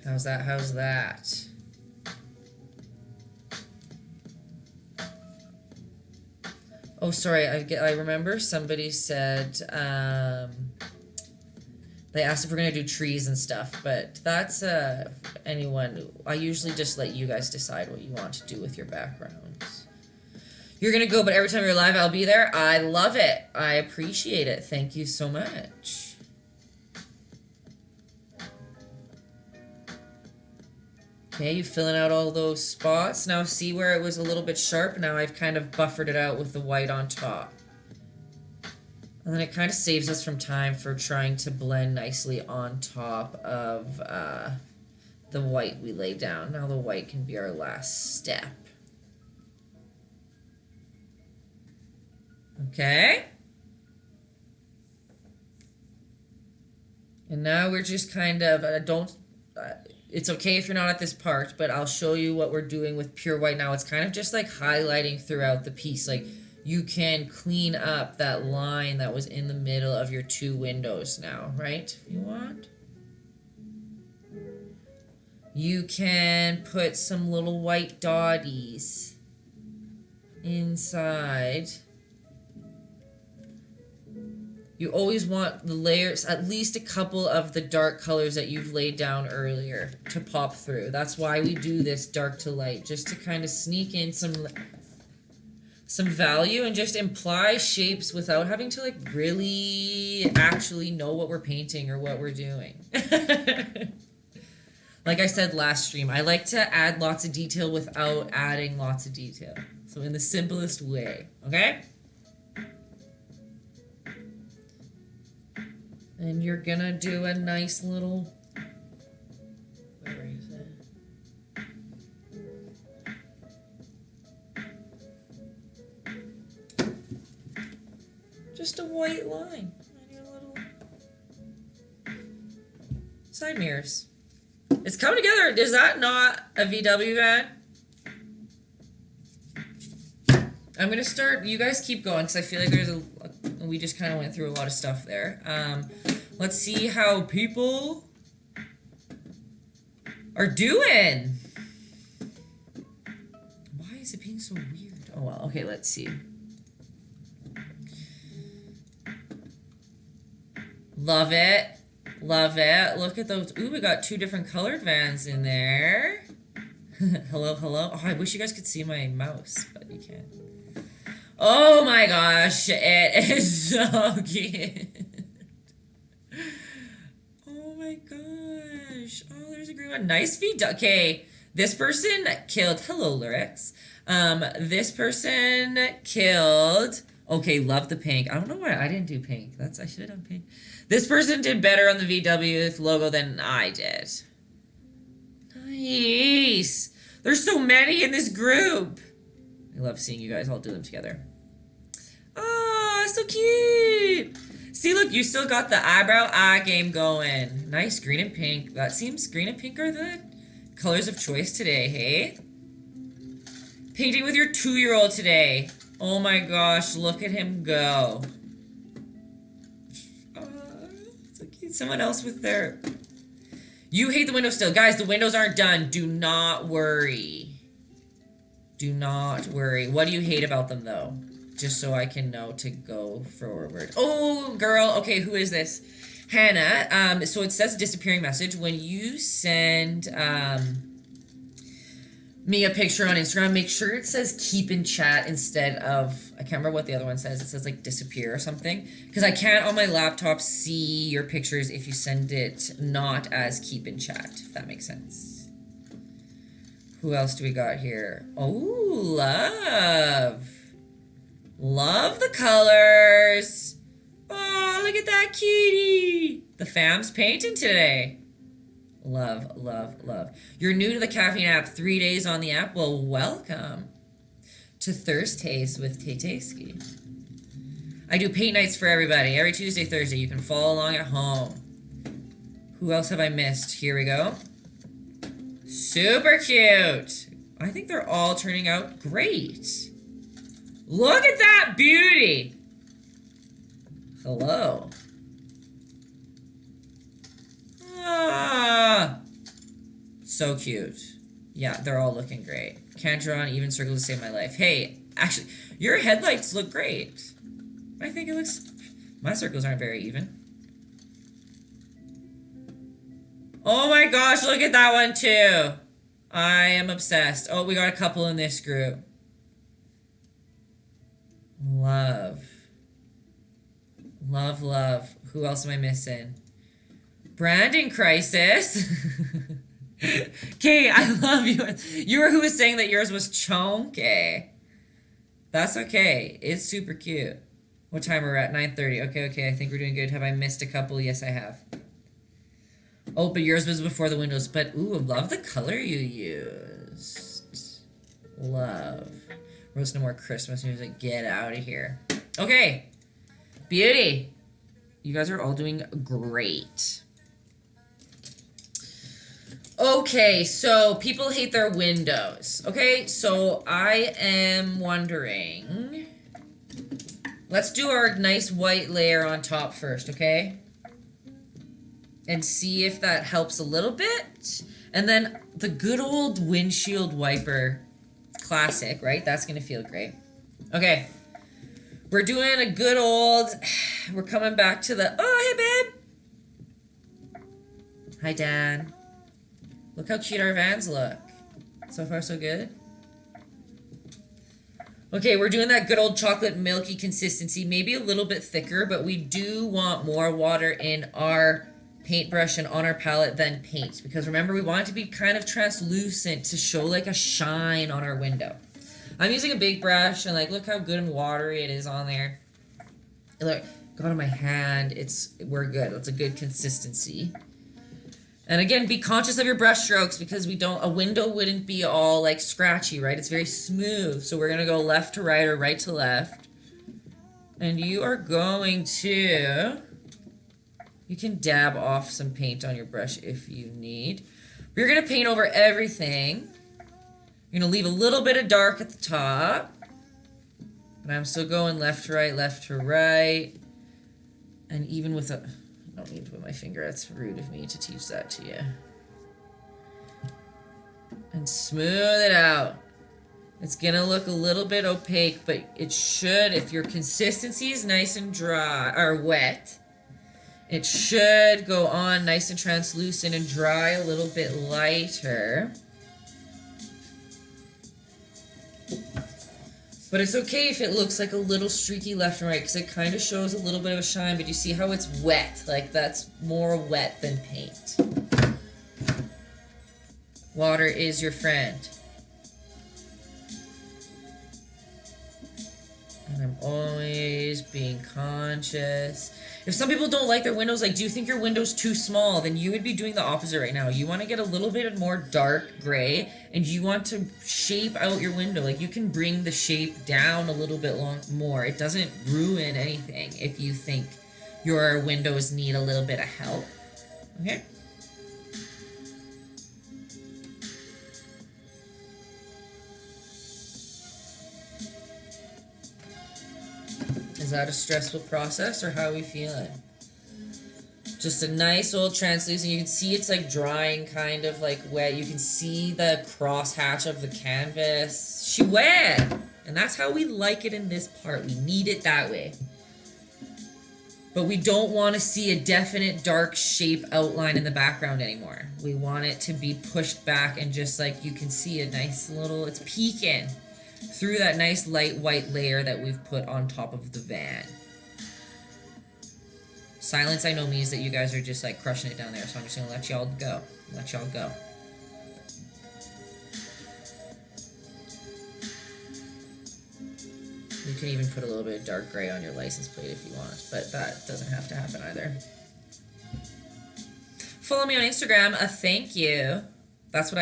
How's that? How's that? Oh, sorry. I remember somebody said they asked if we're gonna do trees and stuff, but that's anyone. I usually just let you guys decide what you want to do with your backgrounds. You're gonna go, but every time you're live, I'll be there. I love it. I appreciate it. Thank you so much. Okay, you filling out all those spots. Now see where it was a little bit sharp? Now I've kind of buffered it out with the white on top. And then it kind of saves us from time for trying to blend nicely on top of the white we lay down. Now the white can be our last step. Okay. And now we're just kind of, it's okay if you're not at this part, but I'll show you what we're doing with pure white now. It's kind of just like highlighting throughout the piece. Like you can clean up that line that was in the middle of your two windows now, right? If you want. You can put some little white dotties inside. You always want the layers, at least a couple of the dark colors that you've laid down earlier to pop through. That's why we do this dark to light, just to kind of sneak in some value and just imply shapes without having to like really actually know what we're painting or what we're doing. Like I said last stream, I like to add lots of detail without adding lots of detail. So in the simplest way, okay? And you're gonna do a nice little, where is it? Just a white line on your little side mirrors. It's coming together. Is that not a VW van? I'm gonna start, you guys keep going because I feel like we just kind of went through a lot of stuff there. Let's see how people are doing. Why is it being so weird? Oh well, okay, let's see. Love it. Love it. Look at those. Ooh, we got two different colored vans in there. Hello, hello. Oh, I wish you guys could see my mouse, but you can't. Oh my gosh, it is so cute. Oh my gosh. Oh, there's a green one. Nice feed. Okay, this person killed. Hello, lyrics. This person killed. Okay, love the pink. I don't know why I didn't do pink. I should have done pink. This person did better on the VW logo than I did. Nice. There's so many in this group. I love seeing you guys all do them together. Oh, so cute. See, look, you still got the eyebrow eye game going. Nice, green and pink. That seems green and pink are the colors of choice today, hey? Painting with your 2-year-old today. Oh my gosh, look at him go. Oh, so cute. Someone else with their... You hate the windows still. Guys, the windows aren't done. Do not worry. Do not worry. What do you hate about them, though? Just so I can know to go forward. Oh, girl. Okay, who is this? Hannah. So it says disappearing message. When you send me a picture on Instagram, make sure it says keep in chat instead of, I can't remember what the other one says. It says like disappear or something. Because I can't on my laptop see your pictures if you send it not as keep in chat, if that makes sense. Who else do we got here? Oh, love. Love the colors. Oh, look at that cutie. The fam's painting today. Love, love, love. You're new to the caffeine app, 3 days on the app. Well, welcome to Thursdays with Taytayski. I do paint nights for everybody. Every Tuesday, Thursday. You can follow along at home. Who else have I missed? Here we go. Super cute. I think they're all turning out great. Look at that beauty. Hello. Ah, so cute. Yeah, they're all looking great. Can't draw an even circle to save my life. Hey, actually, your headlights look great. I think it looks... My circles aren't very even. Oh my gosh, look at that one too. I am obsessed. Oh, we got a couple in this group. Love. Love, love. Who else am I missing? Branding crisis. Okay, I love you. You were who was saying that yours was chonky. That's okay. It's super cute. What time are we at? 9:30. Okay, I think we're doing good. Have I missed a couple? Yes, I have. Oh, but yours was before the windows. But, ooh, love the color you used. Love. Roast no more Christmas music. Get out of here. Okay. Beauty. You guys are all doing great. Okay, so people hate their windows. Okay, so I am wondering... Let's do our nice white layer on top first, okay? And see if that helps a little bit. And then the good old windshield wiper classic, right? That's gonna feel great. Okay. We're doing a good old... We're coming back to the... Oh, hey, babe! Hi, Dan. Look how cute our vans look. So far, so good. Okay, we're doing that good old chocolate milky consistency. Maybe a little bit thicker, but we do want more water in our paintbrush and on our palette than paint. Because remember, we want it to be kind of translucent to show like a shine on our window. I'm using a big brush, and like, look how good and watery it is on there. Look, got on my hand. We're good. That's a good consistency. And again, be conscious of your brush strokes because a window wouldn't be all like scratchy, right? It's very smooth. So we're going to go left to right or right to left. And you are going to, you can dab off some paint on your brush if you need. We're going to paint over everything. You're going to leave a little bit of dark at the top. But I'm still going left to right. And even with a... I don't need to put my finger. That's rude of me to teach that to you. And smooth it out. It's going to look a little bit opaque, but it should, if your consistency is nice and dry, or wet, it should go on nice and translucent and dry a little bit lighter. But it's okay if it looks like a little streaky left and right, because it kind of shows a little bit of a shine, but you see how it's wet? Like, that's more wet than paint. Water is your friend. And I'm always being conscious. If some people don't like their windows, like, do you think your window's too small? Then you would be doing the opposite right now. You want to get a little bit more dark gray, and you want to shape out your window. Like, you can bring the shape down a little bit more. It doesn't ruin anything if you think your windows need a little bit of help. Okay? Is that a stressful process, or how are we feeling? Just a nice old translucent. You can see it's like drying, kind of like wet. You can see the crosshatch of the canvas. She wet! And that's how we like it in this part. We need it that way. But we don't want to see a definite dark shape outline in the background anymore. We want it to be pushed back and just like you can see a nice little, it's peeking through that nice light white layer that we've put on top of the van. Silence I know means that you guys are just like crushing it down there, so I'm just gonna let y'all go. Let y'all go. You can even put a little bit of dark gray on your license plate if you want, but that doesn't have to happen either. Follow me on Instagram, thank you. That's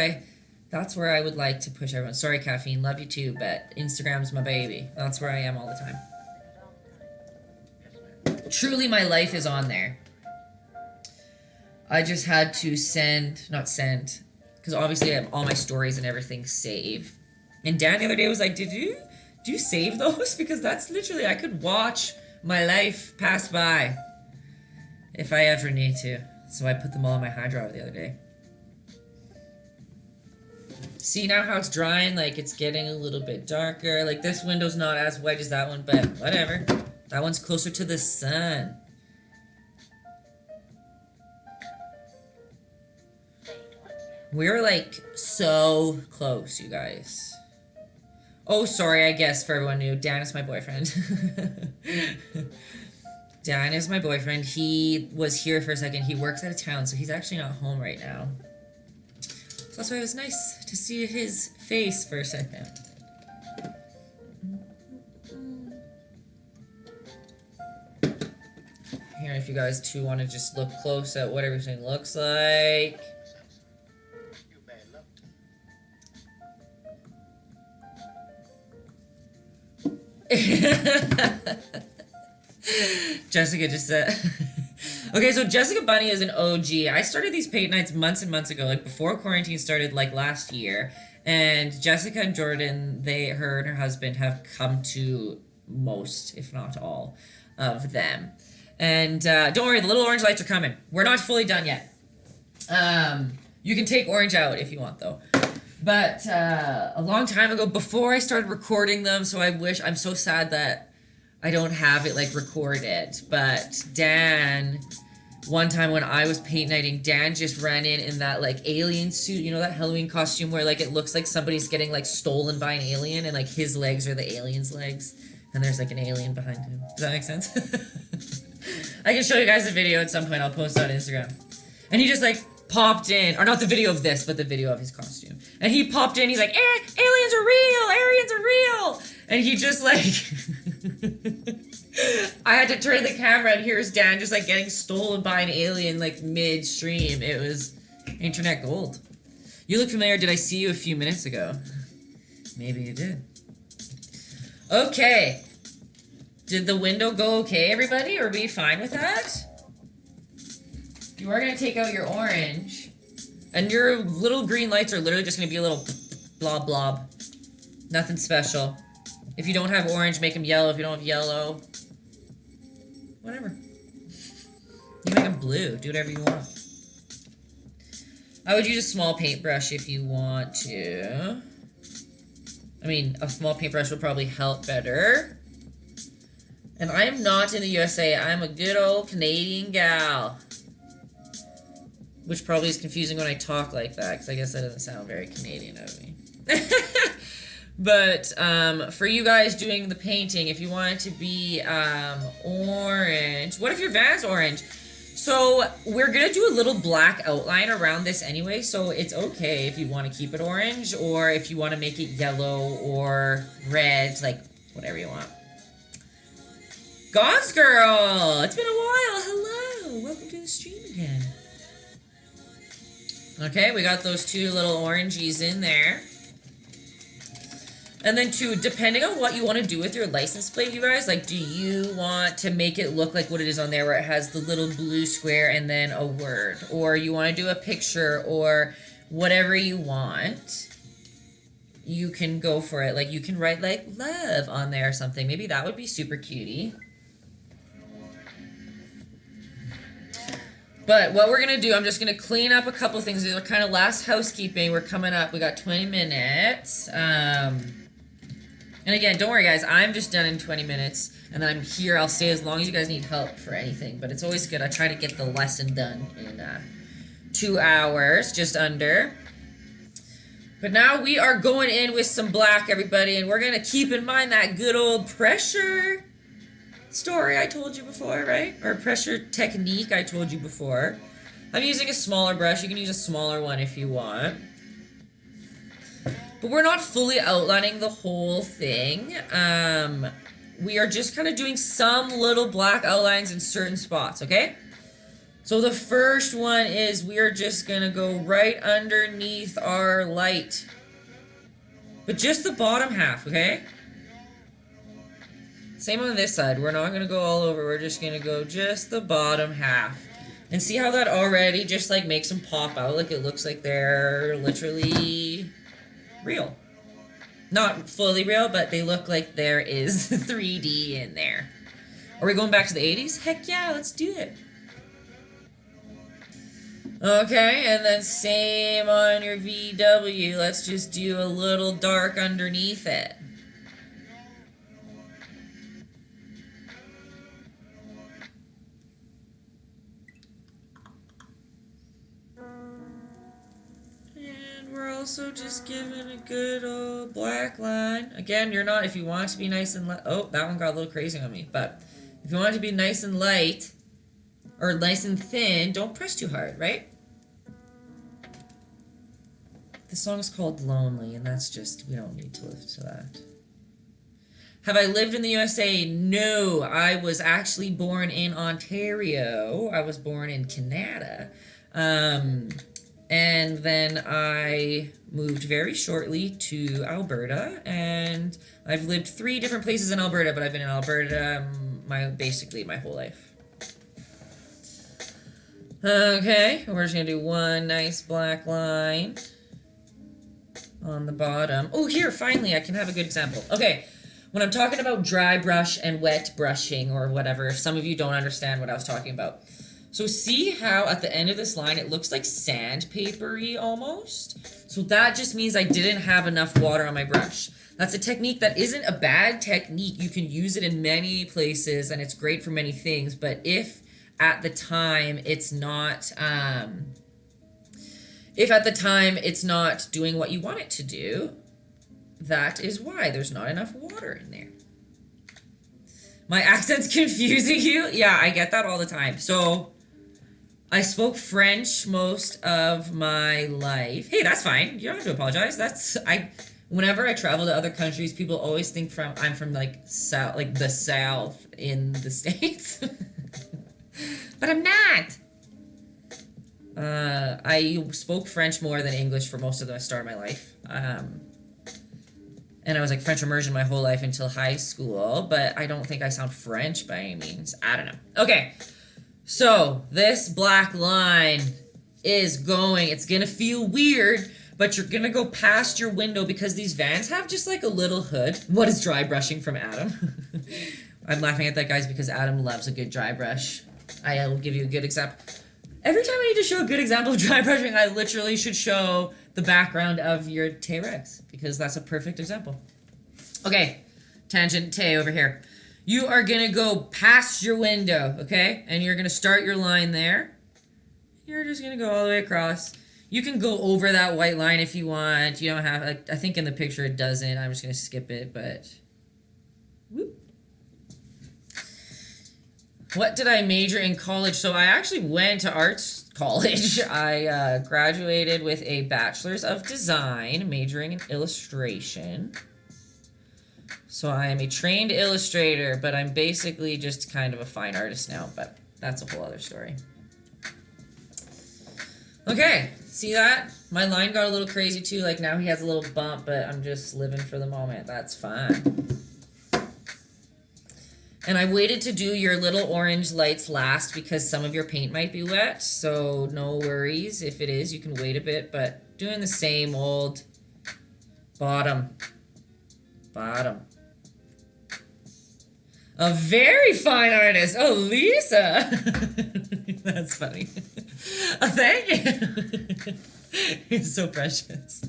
where I would like to push everyone. Sorry, Caffeine, love you too, but Instagram's my baby. That's where I am all the time. Truly, my life is on there. I just had to because obviously I have all my stories and everything saved. And Dan the other day was like, do you save those? Because that's literally, I could watch my life pass by if I ever need to. So I put them all in my hard drive the other day. See now how it's drying? Like, it's getting a little bit darker. Like, this window's not as white as that one, but whatever. That one's closer to the sun. We're, like, so close, you guys. Oh, sorry, I guess, for everyone new, Dan is my boyfriend. Dan is my boyfriend. He was here for a second. He works out of town, so he's actually not home right now. So that's why it was nice to see his face for a second. Here, if you guys too want to just look close at what everything looks like. Jessica just said okay, so Jessica Bunny is an OG. I started these paint nights months and months ago, like before quarantine started, like last year. And Jessica and Jordan, her and her husband have come to most, if not all, of them. And don't worry, the little orange lights are coming. We're not fully done yet. You can take orange out if you want, though. But a long time ago, before I started recording them, so I'm so sad that I don't have it, like, recorded. But Dan, one time when I was paint nighting, Dan just ran in that, like, alien suit. You know that Halloween costume where, like, it looks like somebody's getting, like, stolen by an alien, and, like, his legs are the alien's legs, and there's, like, an alien behind him. Does that make sense? I can show you guys a video at some point. I'll post it on Instagram. And he just, like, popped in, or not the video of this, but the video of his costume. And he popped in, he's like, aliens are real! Aliens are real! And he just, like... I had to turn the camera, and here's Dan just, like, getting stolen by an alien, like, midstream. It was internet gold. You look familiar. Did I see you a few minutes ago? Maybe you did. Okay. Did the window go okay, everybody? Are we fine with that? You are going to take out your orange. And your little green lights are literally just going to be a little blob blob. Nothing special. If you don't have orange, make them yellow. If you don't have yellow, whatever. You make them blue. Do whatever you want. I would use a small paintbrush if you want to. I mean, a small paintbrush would probably help better. And I am not in the USA. I'm a good old Canadian gal. Which probably is confusing when I talk like that, because I guess that doesn't sound very Canadian of me. But for you guys doing the painting, if you want it to be orange... What if your van's orange? So we're going to do a little black outline around this anyway, so it's okay if you want to keep it orange, or if you want to make it yellow or red, like whatever you want. God's Girl! It's been a while! Hello! Welcome to the stream again. Okay, we got those two little orangies in there. And then too, depending on what you want to do with your license plate, you guys, like, do you want to make it look like what it is on there, where it has the little blue square and then a word? Or you want to do a picture, or whatever you want, you can go for it. Like, you can write, like, love on there or something. Maybe that would be super cutie. But what we're going to do, I'm just going to clean up a couple things. These are kind of last housekeeping. We're coming up. We got 20 minutes. And again, don't worry, guys. I'm just done in 20 minutes. And then I'm here. I'll stay as long as you guys need help for anything. But it's always good. I try to get the lesson done in 2 hours, just under. But now we are going in with some black, everybody. And we're going to keep in mind that good old pressure story I told you before, right? Or pressure technique I told you before. I'm using a smaller brush. You can use a smaller one if you want. But we're not fully outlining the whole thing. We are just kind of doing some little black outlines in certain spots, okay? So the first one is we are just going to go right underneath our light. But just the bottom half, okay? Same on this side. We're not going to go all over. We're just going to go just the bottom half. And see how that already just like makes them pop out? Like it looks like they're literally real. Not fully real, but they look like there is 3D in there. Are we going back to the 80s? Heck yeah, let's do it. Okay, and then same on your VW. Let's just do a little dark underneath it. We're also just giving a good old black line. Again, you're not, if you want it to be nice and light. Oh, that one got a little crazy on me. But if you want it to be nice and light, or nice and thin, don't press too hard, right? The song is called Lonely, and that's just, we don't need to listen to that. Have I lived in the USA? No, I was actually born in Ontario. I was born in Canada. And then I moved very shortly to Alberta, and I've lived 3 different places in Alberta, but I've been in Alberta basically my whole life. Okay, we're just gonna do one nice black line on the bottom. Oh, here, finally, I can have a good example. Okay, when I'm talking about dry brush and wet brushing or whatever, if some of you don't understand what I was talking about. So see how at the end of this line, it looks like sandpapery almost? So that just means I didn't have enough water on my brush. That's a technique that isn't a bad technique. You can use it in many places and it's great for many things. But if at the time it's not, doing what you want it to do, that is why there's not enough water in there. My accent's confusing you? Yeah, I get that all the time. So I spoke French most of my life. Hey, that's fine. You don't have to apologize. Whenever I travel to other countries, people always think I'm from like south, like the South in the States. But I'm not. I spoke French more than English for most of the start of my life. And I was like French immersion my whole life until high school, but I don't think I sound French by any means. I don't know. Okay, so this black line is it's gonna feel weird, but you're gonna go past your window because these vans have just like a little hood. What is dry brushing from Adam? I'm laughing at that, guys, because Adam loves a good dry brush. I will give you a good example. Every time I need to show a good example of dry brushing, I literally should show the background of your T-Rex, because that's a perfect example. Okay, tangent Tay over here. You are going to go past your window, okay? And you're going to start your line there. You're just going to go all the way across. You can go over that white line if you want. You don't have, I think in the picture it doesn't. I'm just going to skip it, but... Whoop. What did I major in college? So I actually went to arts college. I graduated with a bachelor's of design, majoring in illustration. So I am a trained illustrator, but I'm basically just kind of a fine artist now, but that's a whole other story. Okay, see that? My line got a little crazy too, like now he has a little bump, but I'm just living for the moment. That's fine. And I waited to do your little orange lights last because some of your paint might be wet. So no worries. If it is, you can wait a bit. But doing the same old bottom. Bottom. A very fine artist. Oh, Lisa. That's funny. Oh, thank you. You're so precious.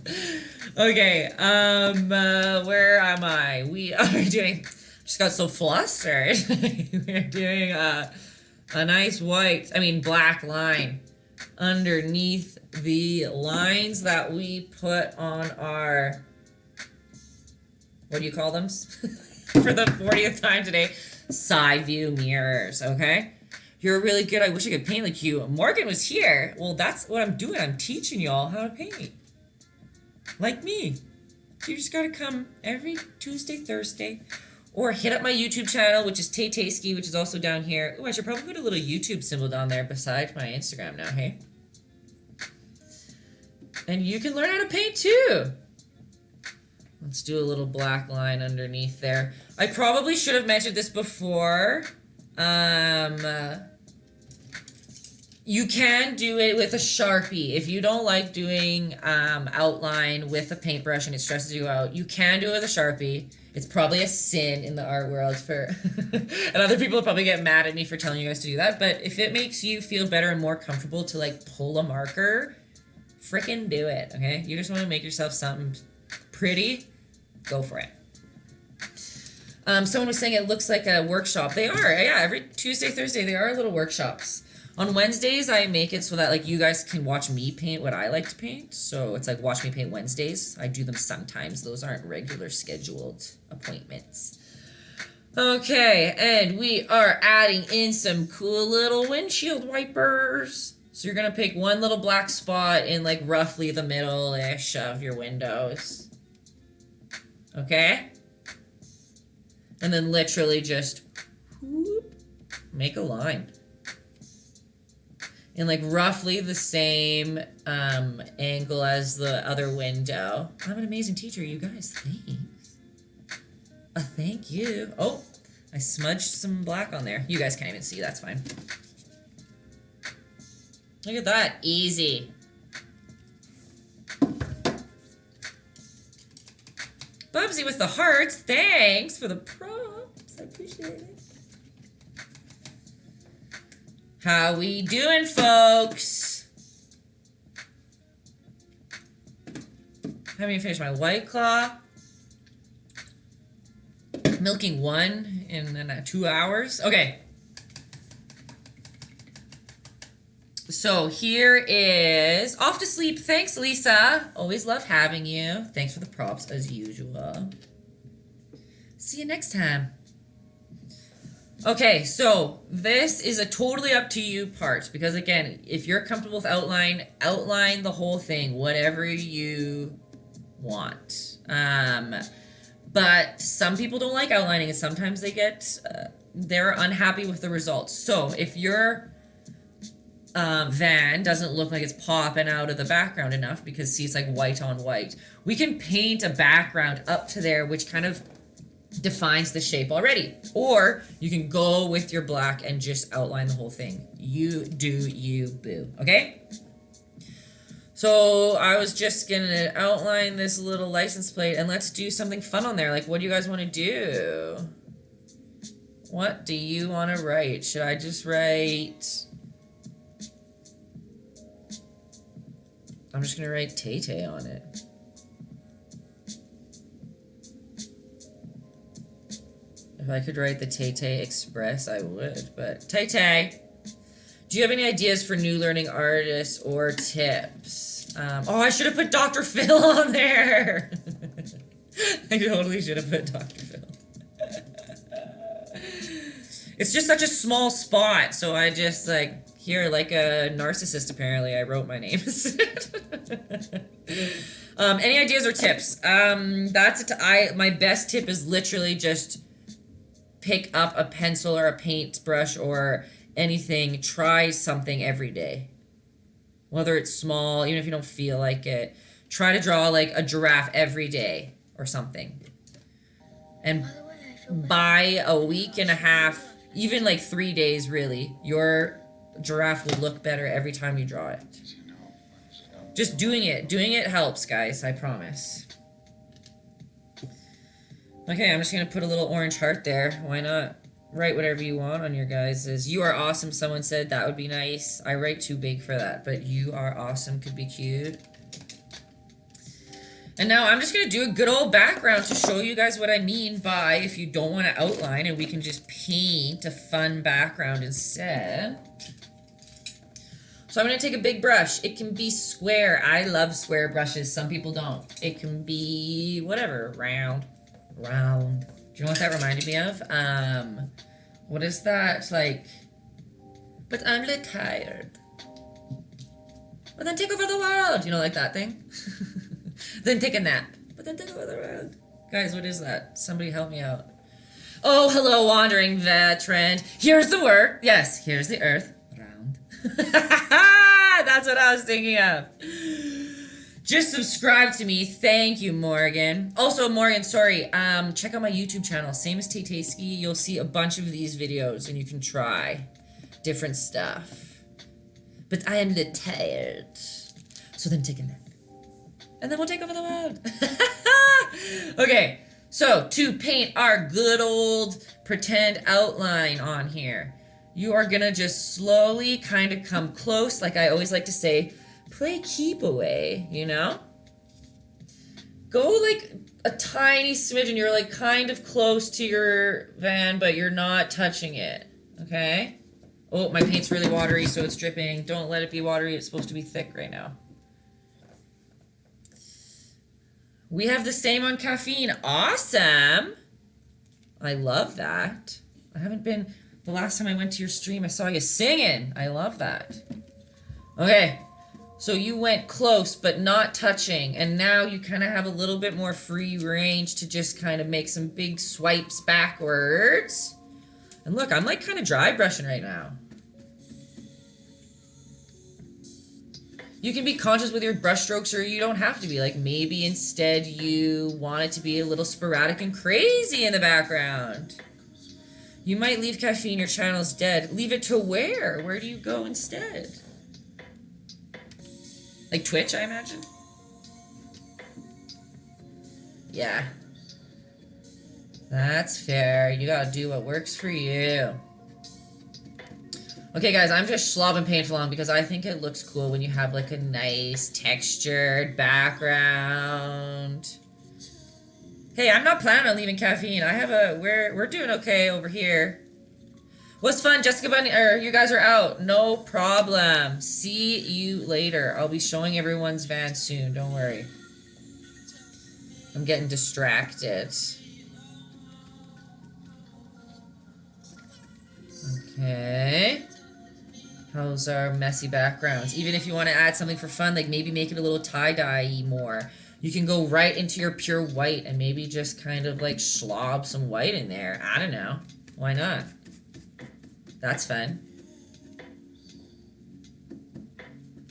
Okay. Where am I? We are doing... Just got so flustered. We're doing a nice black line underneath the lines that we put on our, what do you call them? For the 40th time today, side view mirrors, okay? You're really good. I wish I could paint like you. Morgan was here. Well, that's what I'm doing. I'm teaching y'all how to paint. Like me. You just gotta come every Tuesday, Thursday, or hit up my YouTube channel, which is Taytayski, which is also down here. Oh, I should probably put a little YouTube symbol down there beside my Instagram now, hey? And you can learn how to paint too. Let's do a little black line underneath there. I probably should have mentioned this before. You You can do it with a Sharpie. If you don't like doing outline with a paintbrush and it stresses you out, you can do it with a Sharpie. It's probably a sin in the art world for... and other people will probably get mad at me for telling you guys to do that. But if it makes you feel better and more comfortable to, like, pull a marker, frickin' do it, okay? You just want to make yourself something pretty, go for it. Someone was saying it looks like a workshop. They are, yeah. Every Tuesday, Thursday, they are little workshops. On Wednesdays, I make it so that, like, you guys can watch me paint what I like to paint. So it's like Watch Me Paint Wednesdays. I do them sometimes. Those aren't regular scheduled appointments. Okay, and we are adding in some cool little windshield wipers. So you're going to pick one little black spot in, like, roughly the middle-ish of your windows. Okay? And then literally just whoop, make a line. In like roughly the same angle as the other window. I'm an amazing teacher, you guys. Thanks. Thank you. Oh, I smudged some black on there. You guys can't even see. That's fine. Look at that. Easy. Bubsy with the hearts. Thanks for the props. I appreciate it. How we doing, folks? Having finished my White Claw. Milking one in 2 hours. Okay. So here is Off to Sleep. Thanks, Lisa. Always love having you. Thanks for the props, as usual. See you next time. Okay, so this is a totally up to you part. Because, again, if you're comfortable with outline the whole thing, whatever you want. But some people don't like outlining, and sometimes they they're unhappy with the results. So if your van doesn't look like it's popping out of the background enough, because see, it's like white on white, we can paint a background up to there, which kind of defines the shape already. Or you can go with your black and just outline the whole thing. You do you, boo. Okay? So I was just gonna outline this little license plate, and let's do something fun on there. Like, what do you guys want to do? What do you want to write? Should I just write... I'm just gonna write Tay-Tay on it. If I could write the Tay-Tay Express, I would. But Tay-Tay, do you have any ideas for new learning artists or tips? Oh, I should have put Dr. Phil on there. I totally should have put Dr. Phil. It's just such a small spot, so I just like, here, like a narcissist, apparently, I wrote my name. Any ideas or tips? That's it. My best tip is literally just pick up a pencil or a paintbrush or anything. Try something every day. Whether it's small, even if you don't feel like it. Try to draw like a giraffe every day or something. And by a week and a half, even like 3 days really, your giraffe will look better every time you draw it. Just doing it helps, guys, I promise. Okay, I'm just gonna put a little orange heart there. Why not? Write whatever you want on your guys's. You are awesome, someone said. That would be nice. I write too big for that, but you are awesome could be cute. And now I'm just going to do a good old background to show you guys what I mean by if you don't want to outline, and we can just paint a fun background instead. So I'm going to take a big brush. It can be square. I love square brushes. Some people don't. It can be whatever. Round. Do you know what that reminded me of? What is that? Like, but I'm a little tired. But then take over the world. You know, like that thing? Then take a nap. But then take over the world. Guys, what is that? Somebody help me out. Oh, hello, wandering veteran. Here's the word. Yes, here's the earth. Round. That's what I was thinking of. Just subscribe to me. Thank you, Morgan. Also, Morgan, sorry. Check out my YouTube channel. Same as Taytayski. You'll see a bunch of these videos, and you can try different stuff. But I am a little tired. So then take a nap. And then we'll take over the world. Okay, so to paint our good old pretend outline on here, you are gonna just slowly kind of come close. Like I always like to say, play keep away, you know? Go like a tiny smidgen. You're like kind of close to your van, but you're not touching it, okay? Oh, my paint's really watery, so it's dripping. Don't let it be watery. It's supposed to be thick right now. We have the same on caffeine. Awesome. I love that. I haven't been... The last time I went to your stream, I saw you singing. I love that. Okay. So you went close, but not touching. And now you kind of have a little bit more free range to just kind of make some big swipes backwards. And look, I'm like kind of dry brushing right now. You can be conscious with your brush strokes, or you don't have to be. Like maybe instead you want it to be a little sporadic and crazy in the background. You might leave caffeine, your channel's dead. Leave it to where? Where do you go instead? Like Twitch, I imagine? Yeah. That's fair. You gotta do what works for you. Okay, guys, I'm just slobbing paint along because I think it looks cool when you have like a nice textured background. Hey, I'm not planning on leaving caffeine. I have a... We're doing okay over here. What's fun? Jessica Bunny... you guys are out. No problem. See you later. I'll be showing everyone's van soon. Don't worry. I'm getting distracted. Okay. How's our messy backgrounds? Even if you want to add something for fun, like maybe make it a little tie-dye-y more. You can go right into your pure white and maybe just kind of like slob some white in there. I don't know. Why not? That's fun.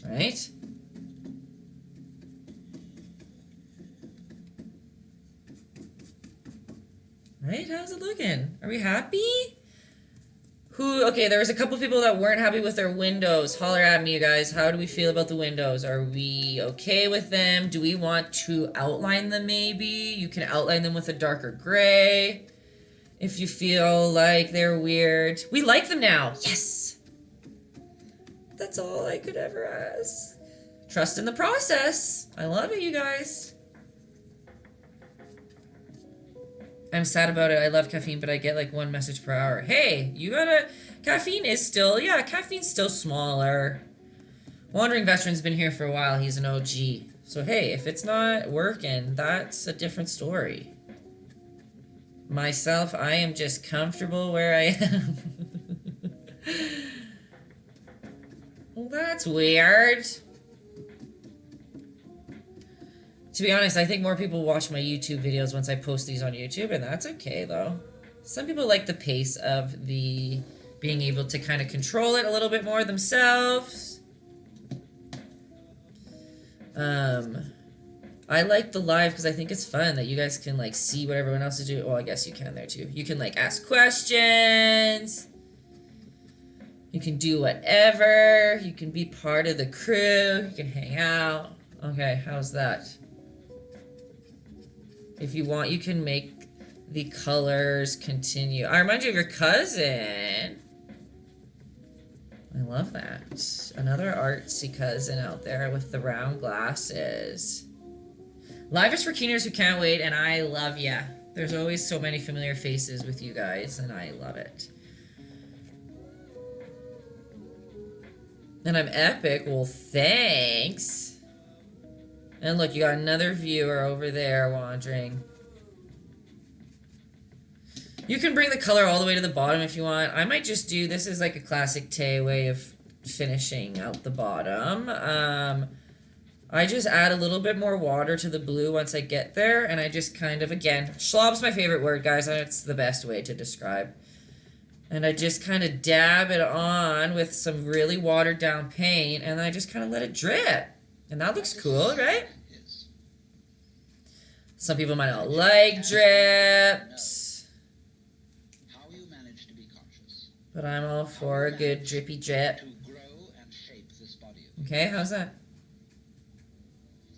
Right? Right? How's it looking? Are we happy? Okay, there was a couple people that weren't happy with their windows. Holler at me, you guys. How do we feel about the windows? Are we okay with them? Do we want to outline them maybe? You can outline them with a darker gray if you feel like they're weird. We like them now. Yes! That's all I could ever ask. Trust in the process. I love it, you guys. I'm sad about it. I love caffeine, but I get like 1 message per hour. Hey, you gotta... Caffeine is still... Yeah, caffeine's still smaller. Wandering Veteran's been here for a while. He's an OG. So hey, if it's not working, that's a different story. Myself, I am just comfortable where I am. Well, that's weird. To be honest, I think more people watch my YouTube videos once I post these on YouTube, and that's okay, though. Some people like the pace of the being able to kind of control it a little bit more themselves. I like the live because I think it's fun that you guys can, like, see what everyone else is doing. Well, I guess you can there, too. You can, like, ask questions. You can do whatever. You can be part of the crew. You can hang out. Okay, how's that? If you want, you can make the colors continue. I remind you of your cousin. I love that. Another artsy cousin out there with the round glasses. Live is for keeners who can't wait, and I love ya. There's always so many familiar faces with you guys, and I love it. And I'm epic. Well, thanks. And look, you got another viewer over there wandering. You can bring the color all the way to the bottom if you want. I might just do, this is like a classic Tay way of finishing out the bottom. I just add a little bit more water to the blue once I get there, and I just kind of, again, schlob's my favorite word, guys. It's the best way to describe. And I just kind of dab it on with some really watered down paint, and I just kind of let it drip. And that looks cool, right? Some people might not like drips. How you manage to be conscious. But I'm all for a good drippy drip. To grow and shape this Okay, how's that?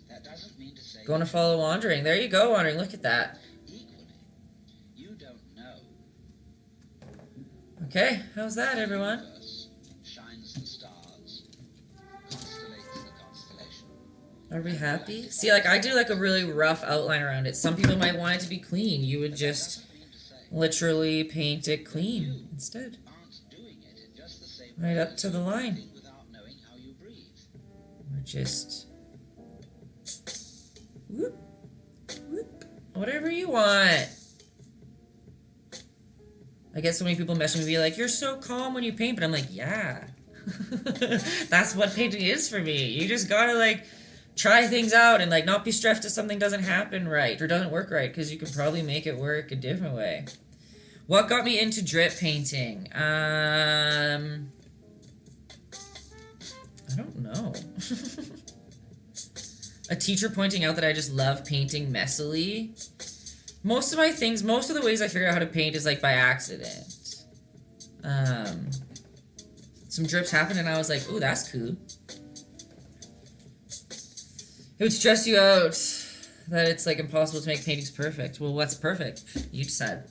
That doesn't mean to say Going to follow Wandering. There you go, Wandering. Look at that. equally. You don't know. Okay, how's that, everyone? Universe shines the stars, constellates the constellation. Are we happy? See, like, I do, like, a really rough outline around it. Some people might want it to be clean. You would just Doesn't mean to say literally paint it clean instead. aren't doing it in just the same Right way up to the line. breathing without knowing how you breathe. We're just... Whoop, whoop. Whatever you want. I get so many people messaging me like, you're so calm when you paint, but I'm like, yeah. That's what painting is for me. You just gotta, like, try things out and, like, not be stressed if something doesn't happen right or doesn't work right, because you can probably make it work a different way. What got me into drip painting? I don't know. A teacher pointing out that I just love painting messily. Most of my things, most of the ways I figure out how to paint is, like, by accident. Some drips happened and I was like, ooh, that's cool. It would stress you out that it's, like, impossible to make paintings perfect. Well, what's perfect? You decide.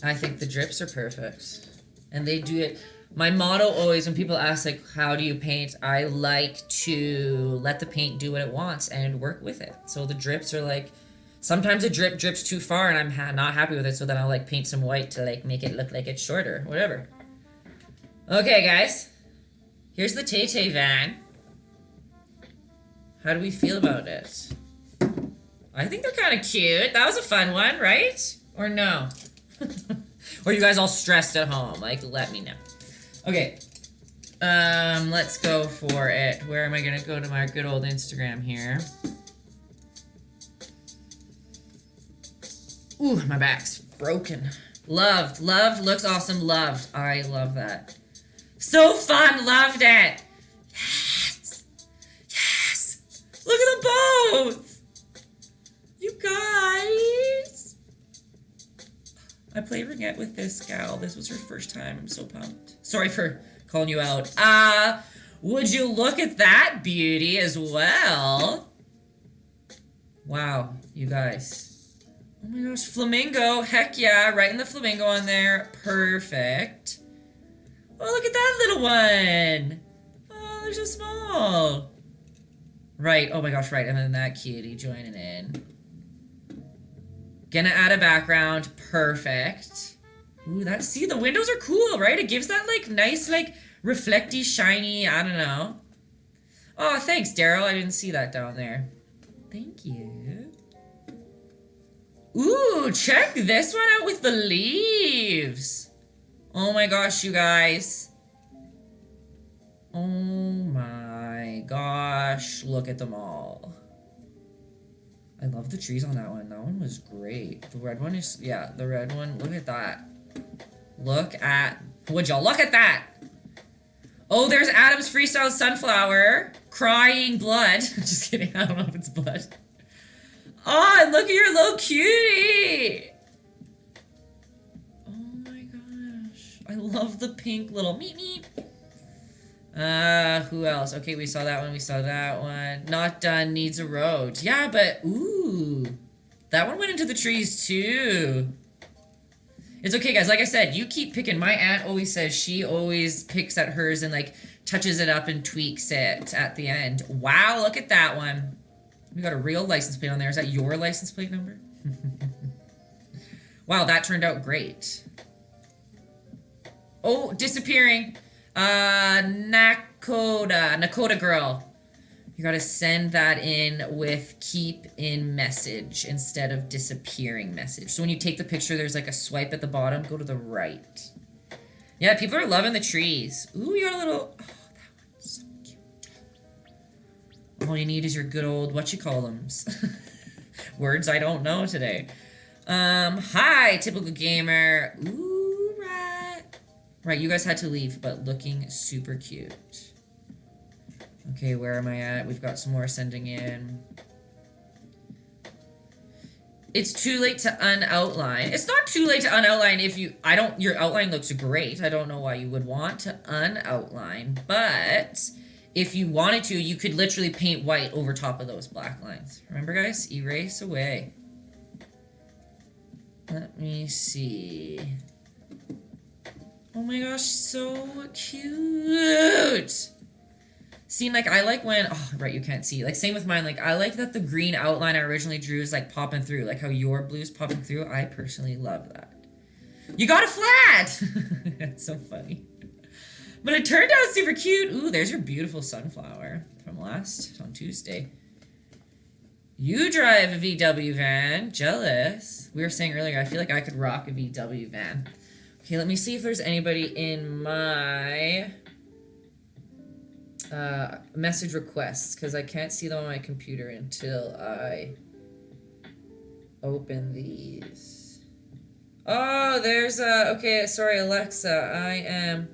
I think the drips are perfect. And they do it. My motto always, when people ask, like, how do you paint? I like to let the paint do what it wants and work with it. So the drips are, like, sometimes a drip drips too far and I'm not happy with it, so then I'll, like, paint some white to, like, make it look like it's shorter. Whatever. Okay, guys. Here's the Tay van. How do we feel about it? I think they're kind of cute. That was a fun one, right? Or no? Or you guys all stressed at home? Like, let me know. Okay. Let's go for it. Where am I gonna go to my good old Instagram here? Ooh, my back's broken. Loved. Looks awesome. Loved. I love that. So fun. Loved it. Yes. Look at them both. You guys. I play Ringette with this gal. This was her first time. I'm so pumped. Sorry for calling you out. Would you look at that beauty as well? Wow, you guys. Oh my gosh, flamingo. Heck yeah, right in the flamingo on there. Perfect. Oh, look at that little one. Oh, they're so small. Right, oh my gosh, right. And then that kitty joining in. Gonna add a background. Perfect. Ooh, that, see, the windows are cool, right? It gives that, like, nice, like, reflecty, shiny, I don't know. Oh, thanks, Daryl. I didn't see that down there. Thank you. Ooh, check this one out with the leaves. Oh my gosh, you guys. Oh my gosh, look at them all. I love the trees on that one. That one was great. The red one is, yeah, the red one. Look at that. Look at, would y'all look at that? Oh, there's Adam's Freestyle Sunflower. Crying blood. Just kidding, I don't know if it's blood. Oh, and look at your little cutie. Oh my gosh. I love the pink little meep meep. Who else? Okay, we saw that one, we saw that one. Not done, needs a road. Yeah, but, ooh. That one went into the trees, too. It's okay, guys. Like I said, you keep picking. My aunt always says she always picks at hers and, like, touches it up and tweaks it at the end. Wow, look at that one. We got a real license plate on there. Is that your license plate number? Wow, that turned out great. Oh, disappearing. Nakota girl. You gotta send that in with keep in message instead of disappearing message. So when you take the picture, there's like a swipe at the bottom. Go to the right. Yeah, people are loving the trees. Ooh, you got a little... Oh, that one's so cute. All you need is your good old whatchamacallums. Words I don't know today. Hi, typical gamer. Ooh, right. Right, you guys had to leave, but looking super cute. Okay, where am I at? We've got some more sending in. It's too late to unoutline. It's not too late to unoutline if you, your outline looks great. I don't know why you would want to unoutline, but if you wanted to, you could literally paint white over top of those black lines. Remember, guys? Erase away. Let me see. Oh my gosh, so cute. See, like, I like when, oh, right, you can't see. Like, same with mine. Like, I like that the green outline I originally drew is, like, popping through. Like, how your blue's popping through. I personally love that. You got it flat! That's so funny. But it turned out super cute. Ooh, there's your beautiful sunflower from on Tuesday. You drive a VW van. Jealous. We were saying earlier, I feel like I could rock a VW van. Okay, let me see if there's anybody in my message requests, because I can't see them on my computer until I open these. Oh, there's okay, sorry, Alexa, I am...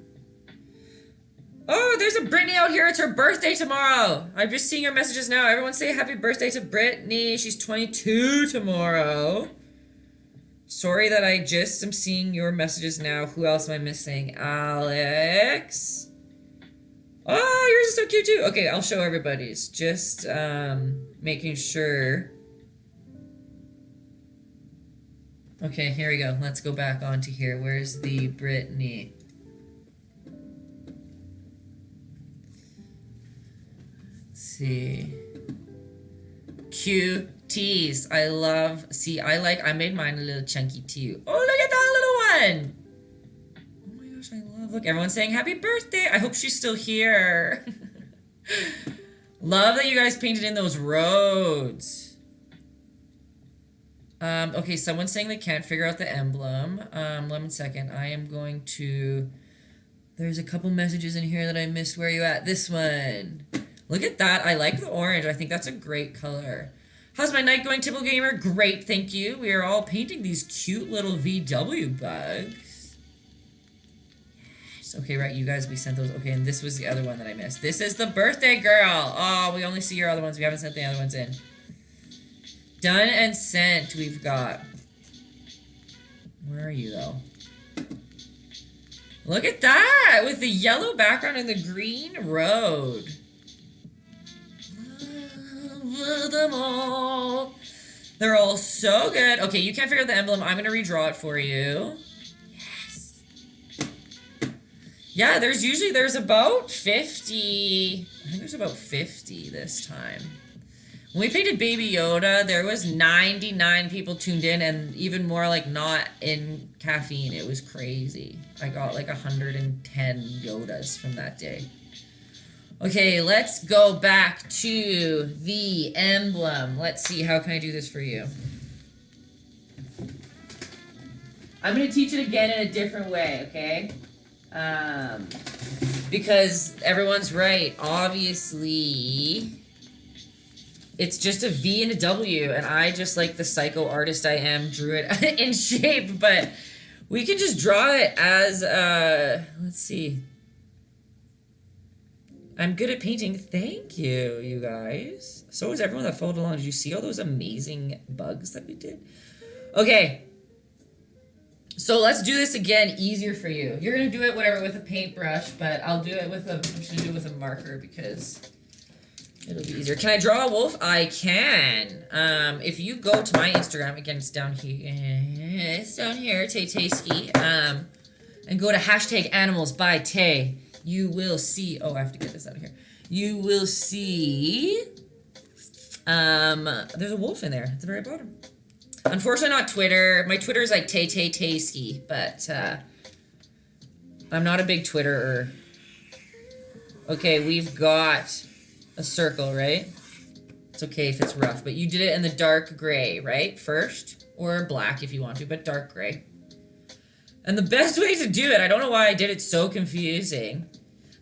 Oh, there's a Brittany out here. It's her birthday tomorrow. I'm just seeing her messages now. Everyone say happy birthday to Brittany. She's 22 tomorrow. Sorry that I just am seeing your messages now. Who else am I missing? Alex. Oh, yours is so cute too. Okay, I'll show everybody's. Just making sure. Okay, here we go. Let's go back onto here. Where's the Brittany? See, cuties. I love, see, I made mine a little chunky too. Oh, look at that little one. Oh my gosh, I love, look, everyone's saying happy birthday. I hope she's still here. Love that you guys painted in those roads. Okay, someone's saying they can't figure out the emblem. Let me a second. I am going to, there's a couple messages in here that I missed. Where are you at? This one. Look at that. I like the orange. I think that's a great color. How's my night going, Tipple Gamer? Great, thank you. We are all painting these cute little VW bugs. Yes. Okay, right, you guys, we sent those. Okay, and this was the other one that I missed. This is the birthday girl. Oh, we only see your other ones. We haven't sent the other ones in. Done and sent, we've got. Where are you, though? Look at that! With the yellow background and the green road. Them all. They're all so good. Okay, you can't figure out the emblem. I'm gonna redraw it for you. Yes. Yeah, there's about 50. I think there's about 50 this time. When we painted Baby Yoda, there was 99 people tuned in, and even more like not in caffeine. It was crazy. I got like 110 Yodas from that day. Okay, let's go back to the emblem. Let's see, how can I do this for you? I'm going to teach it again in a different way, okay? Because everyone's right. Obviously, it's just a V and a W, and I, just like the psycho artist I am, drew it in shape, but we can just draw it as, let's see. I'm good at painting. Thank you, you guys. So is everyone that followed along. Did you see all those amazing bugs that we did? Okay. So let's do this again, easier for you. You're going to do it, whatever, with a paintbrush, but I'll do it with I'm just going to do it with a marker because it'll be easier. Can I draw a wolf? I can. If you go to my Instagram, again, it's down here. It's down here, Taytayski. And go to #animalsbytay. You will see, oh, I have to get this out of here. You will see, there's a wolf in there at the very bottom. Unfortunately, not Twitter. My Twitter is like Taytayski, but I'm not a big Twitterer. Okay, we've got a circle, right? It's okay if it's rough, but you did it in the dark gray, right? First, or black if you want to, but dark gray. And the best way to do it, I don't know why I did it so confusing.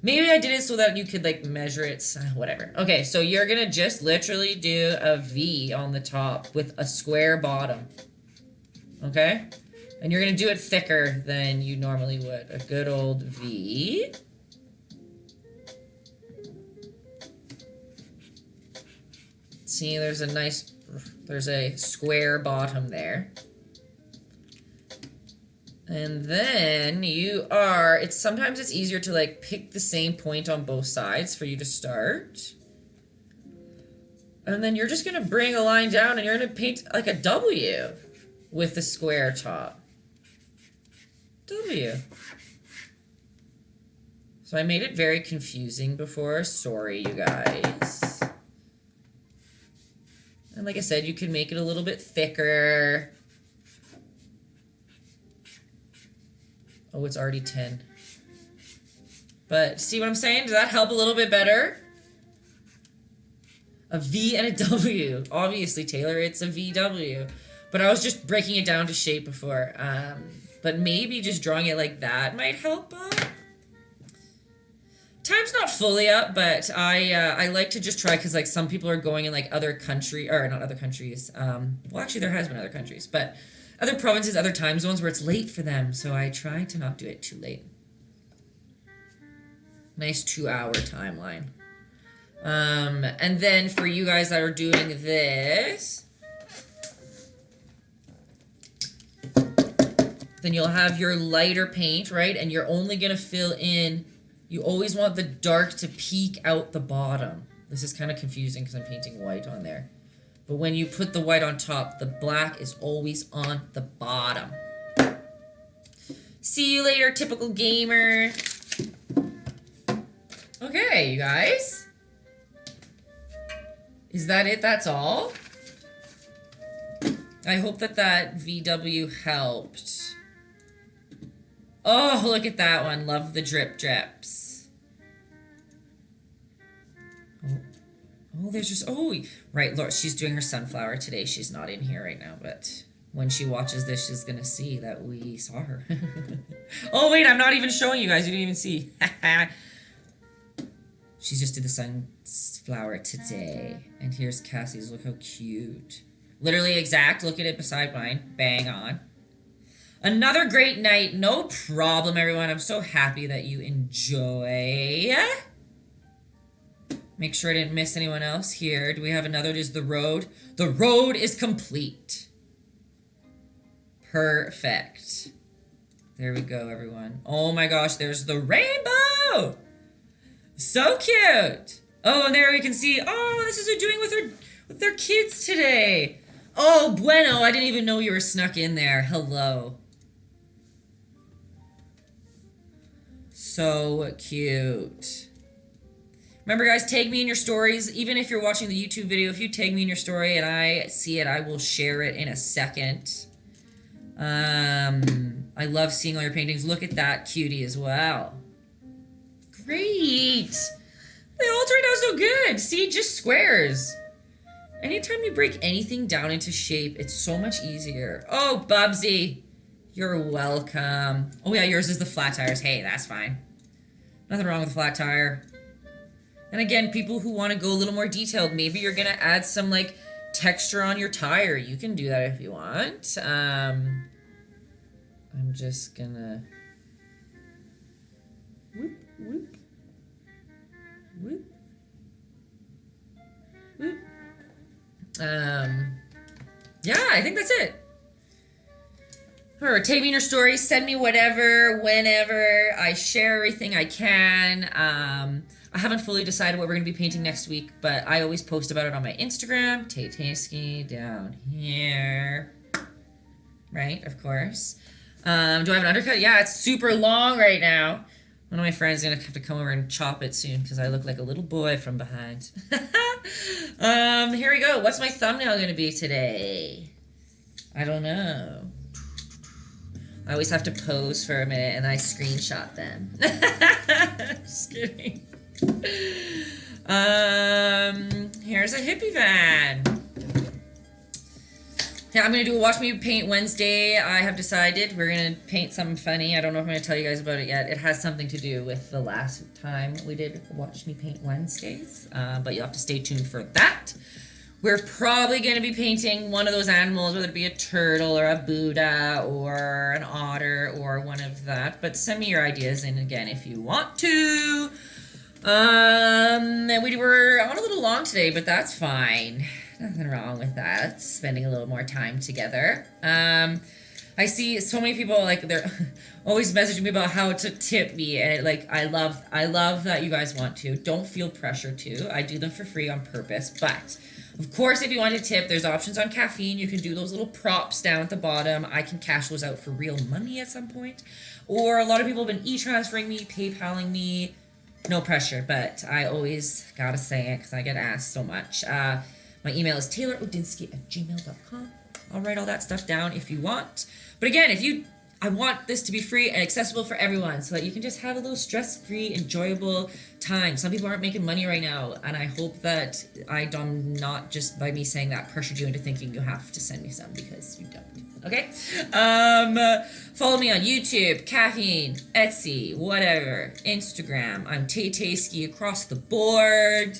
Maybe I did it so that you could, like, measure it, whatever. Okay, so you're gonna just literally do a V on the top with a square bottom. Okay? And you're gonna do it thicker than you normally would. A good old V. See, there's a nice there's a square bottom there. And then sometimes it's easier to like pick the same point on both sides for you to start. And then you're just gonna bring a line down and you're gonna paint like a W with the square top. W. So I made it very confusing before. Sorry, you guys. And like I said, you can make it a little bit thicker. Oh, it's already 10. But see what I'm saying? Does that help a little bit better? A V and a W. Obviously, Taylor, it's a VW. But I was just breaking it down to shape before. But maybe just drawing it like that might help. Time's not fully up, but I like to just try because like some people are going in like other country or not other countries. Well, actually, there has been other countries, but other provinces, other time zones where it's late for them. So I try to not do it too late. Nice 2-hour timeline. And then for you guys that are doing this, then you'll have your lighter paint, right? And you're only going to fill in, you always want the dark to peek out the bottom. This is kind of confusing because I'm painting white on there. But when you put the white on top, the black is always on the bottom. See you later, typical gamer. Okay, you guys. Is that it? That's all? I hope that VW helped. Oh, look at that one. Love the drip drips. Oh, there's just... Oh, right. Laura, she's doing her sunflower today. She's not in here right now, but when she watches this, she's going to see that we saw her. Oh, wait. I'm not even showing you guys. You didn't even see. She just did the sunflower today. And here's Cassie's. Look how cute. Literally exact. Look at it beside mine. Bang on. Another great night. No problem, everyone. I'm so happy that you enjoy. Make sure I didn't miss anyone else here. Do we have another? Is the road? The road is complete. Perfect. There we go, everyone. Oh my gosh, there's the rainbow. So cute. Oh, and there we can see. Oh, this is what they're doing with their kids today. Oh, bueno. I didn't even know you were snuck in there. Hello. So cute. Remember, guys, tag me in your stories. Even if you're watching the YouTube video, if you tag me in your story and I see it, I will share it in a second. I love seeing all your paintings. Look at that cutie as well. Great. They all turned out so good. See, just squares. Anytime you break anything down into shape, it's so much easier. Oh, Bubsy. You're welcome. Oh, yeah, yours is the flat tires. Hey, that's fine. Nothing wrong with a flat tire. And again, people who want to go a little more detailed, maybe you're going to add some, like, texture on your tire. You can do that if you want. I'm just going to... Whoop, whoop. Whoop. Whoop. Yeah, I think that's it. Or tag me in your stories, send me whatever, whenever. I share everything I can. I haven't fully decided what we're going to be painting next week, but I always post about it on my Instagram, Taytayski, down here. Right, of course. Do I have an undercut? Yeah, it's super long right now. One of my friends is going to have to come over and chop it soon because I look like a little boy from behind. Here we go. What's my thumbnail going to be today? I don't know. I always have to pose for a minute and I screenshot them. Just kidding. Here's a hippie van. Yeah, I'm going to do a Watch Me Paint Wednesday. I have decided we're going to paint something funny. I don't know if I'm going to tell you guys about it yet. It has something to do with the last time we did Watch Me Paint Wednesdays. But you'll have to stay tuned for that. We're probably going to be painting one of those animals, whether it be a turtle or a Buddha or an otter or one of that. But send me your ideas in again if you want to. And we were on a little long today, but that's fine. Nothing wrong with that. Spending a little more time together. I see so many people like they're always messaging me about how to tip me, and like I love that you guys want to. Don't feel pressure to. I do them for free on purpose, but of course, if you want to tip, there's options on Caffeine. You can do those little props down at the bottom. I can cash those out for real money at some point. Or a lot of people have been e-transferring me, PayPaling me. No pressure, but I always gotta say it because I get asked so much. My email is taylorodinsky@gmail.com. I'll write all that stuff down if you want. But again, I want this to be free and accessible for everyone so that you can just have a little stress-free, enjoyable time. Some people aren't making money right now, and I hope that I'm not just by me saying that pressured you into thinking you have to send me some because you don't. Okay? Follow me on YouTube, Caffeine, Etsy, whatever, Instagram. I'm Taytayski across the board.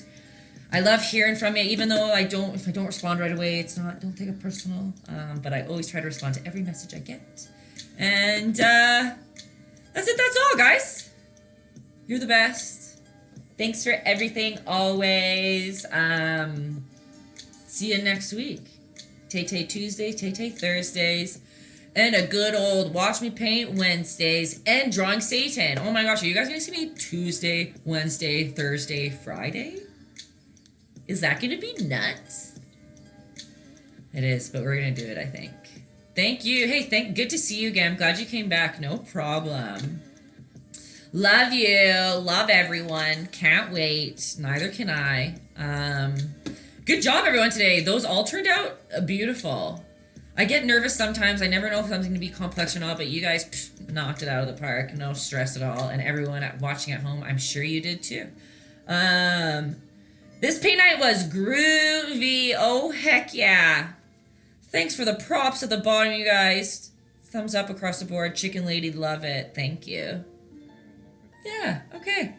I love hearing from you, even though if I don't respond right away, don't take it personal. But I always try to respond to every message I get. And that's it. That's all, guys. You're the best. Thanks for everything always. See you next week. Tay Tuesdays, Tay Thursdays, and a good old Watch Me Paint Wednesdays and Drawing Satan. Oh my gosh, are you guys going to see me Tuesday, Wednesday, Thursday, Friday? Is that going to be nuts? It is, but we're going to do it, I think. Thank you. Hey, good to see you again. I'm glad you came back. No problem. Love you. Love everyone. Can't wait. Neither can I. Good job, everyone, today. Those all turned out beautiful. I get nervous sometimes. I never know if something's going to be complex or not, but you guys knocked it out of the park. No stress at all. And everyone watching at home, I'm sure you did too. This paint night was groovy. Oh, heck yeah. Thanks for the props at the bottom, you guys. Thumbs up across the board. Chicken Lady, love it. Thank you. Yeah, okay.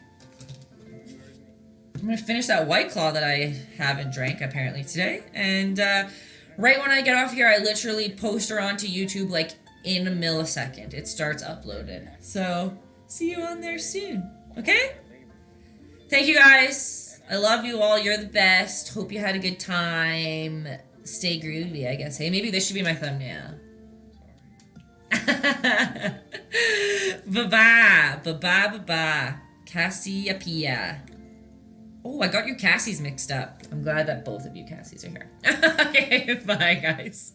I'm going to finish that White Claw that I haven't drank, apparently, today. And right when I get off here, I literally post her onto YouTube, like, in a millisecond. It starts uploaded. So, see you on there soon. Okay? Thank you, guys. I love you all. You're the best. Hope you had a good time. Stay groovy, I guess. Hey, maybe this should be my thumbnail. Bye-bye. Bye-bye, bye-bye. Cassiopeia. Oh, I got your Cassies mixed up. I'm glad that both of you Cassies are here. Okay, bye, guys.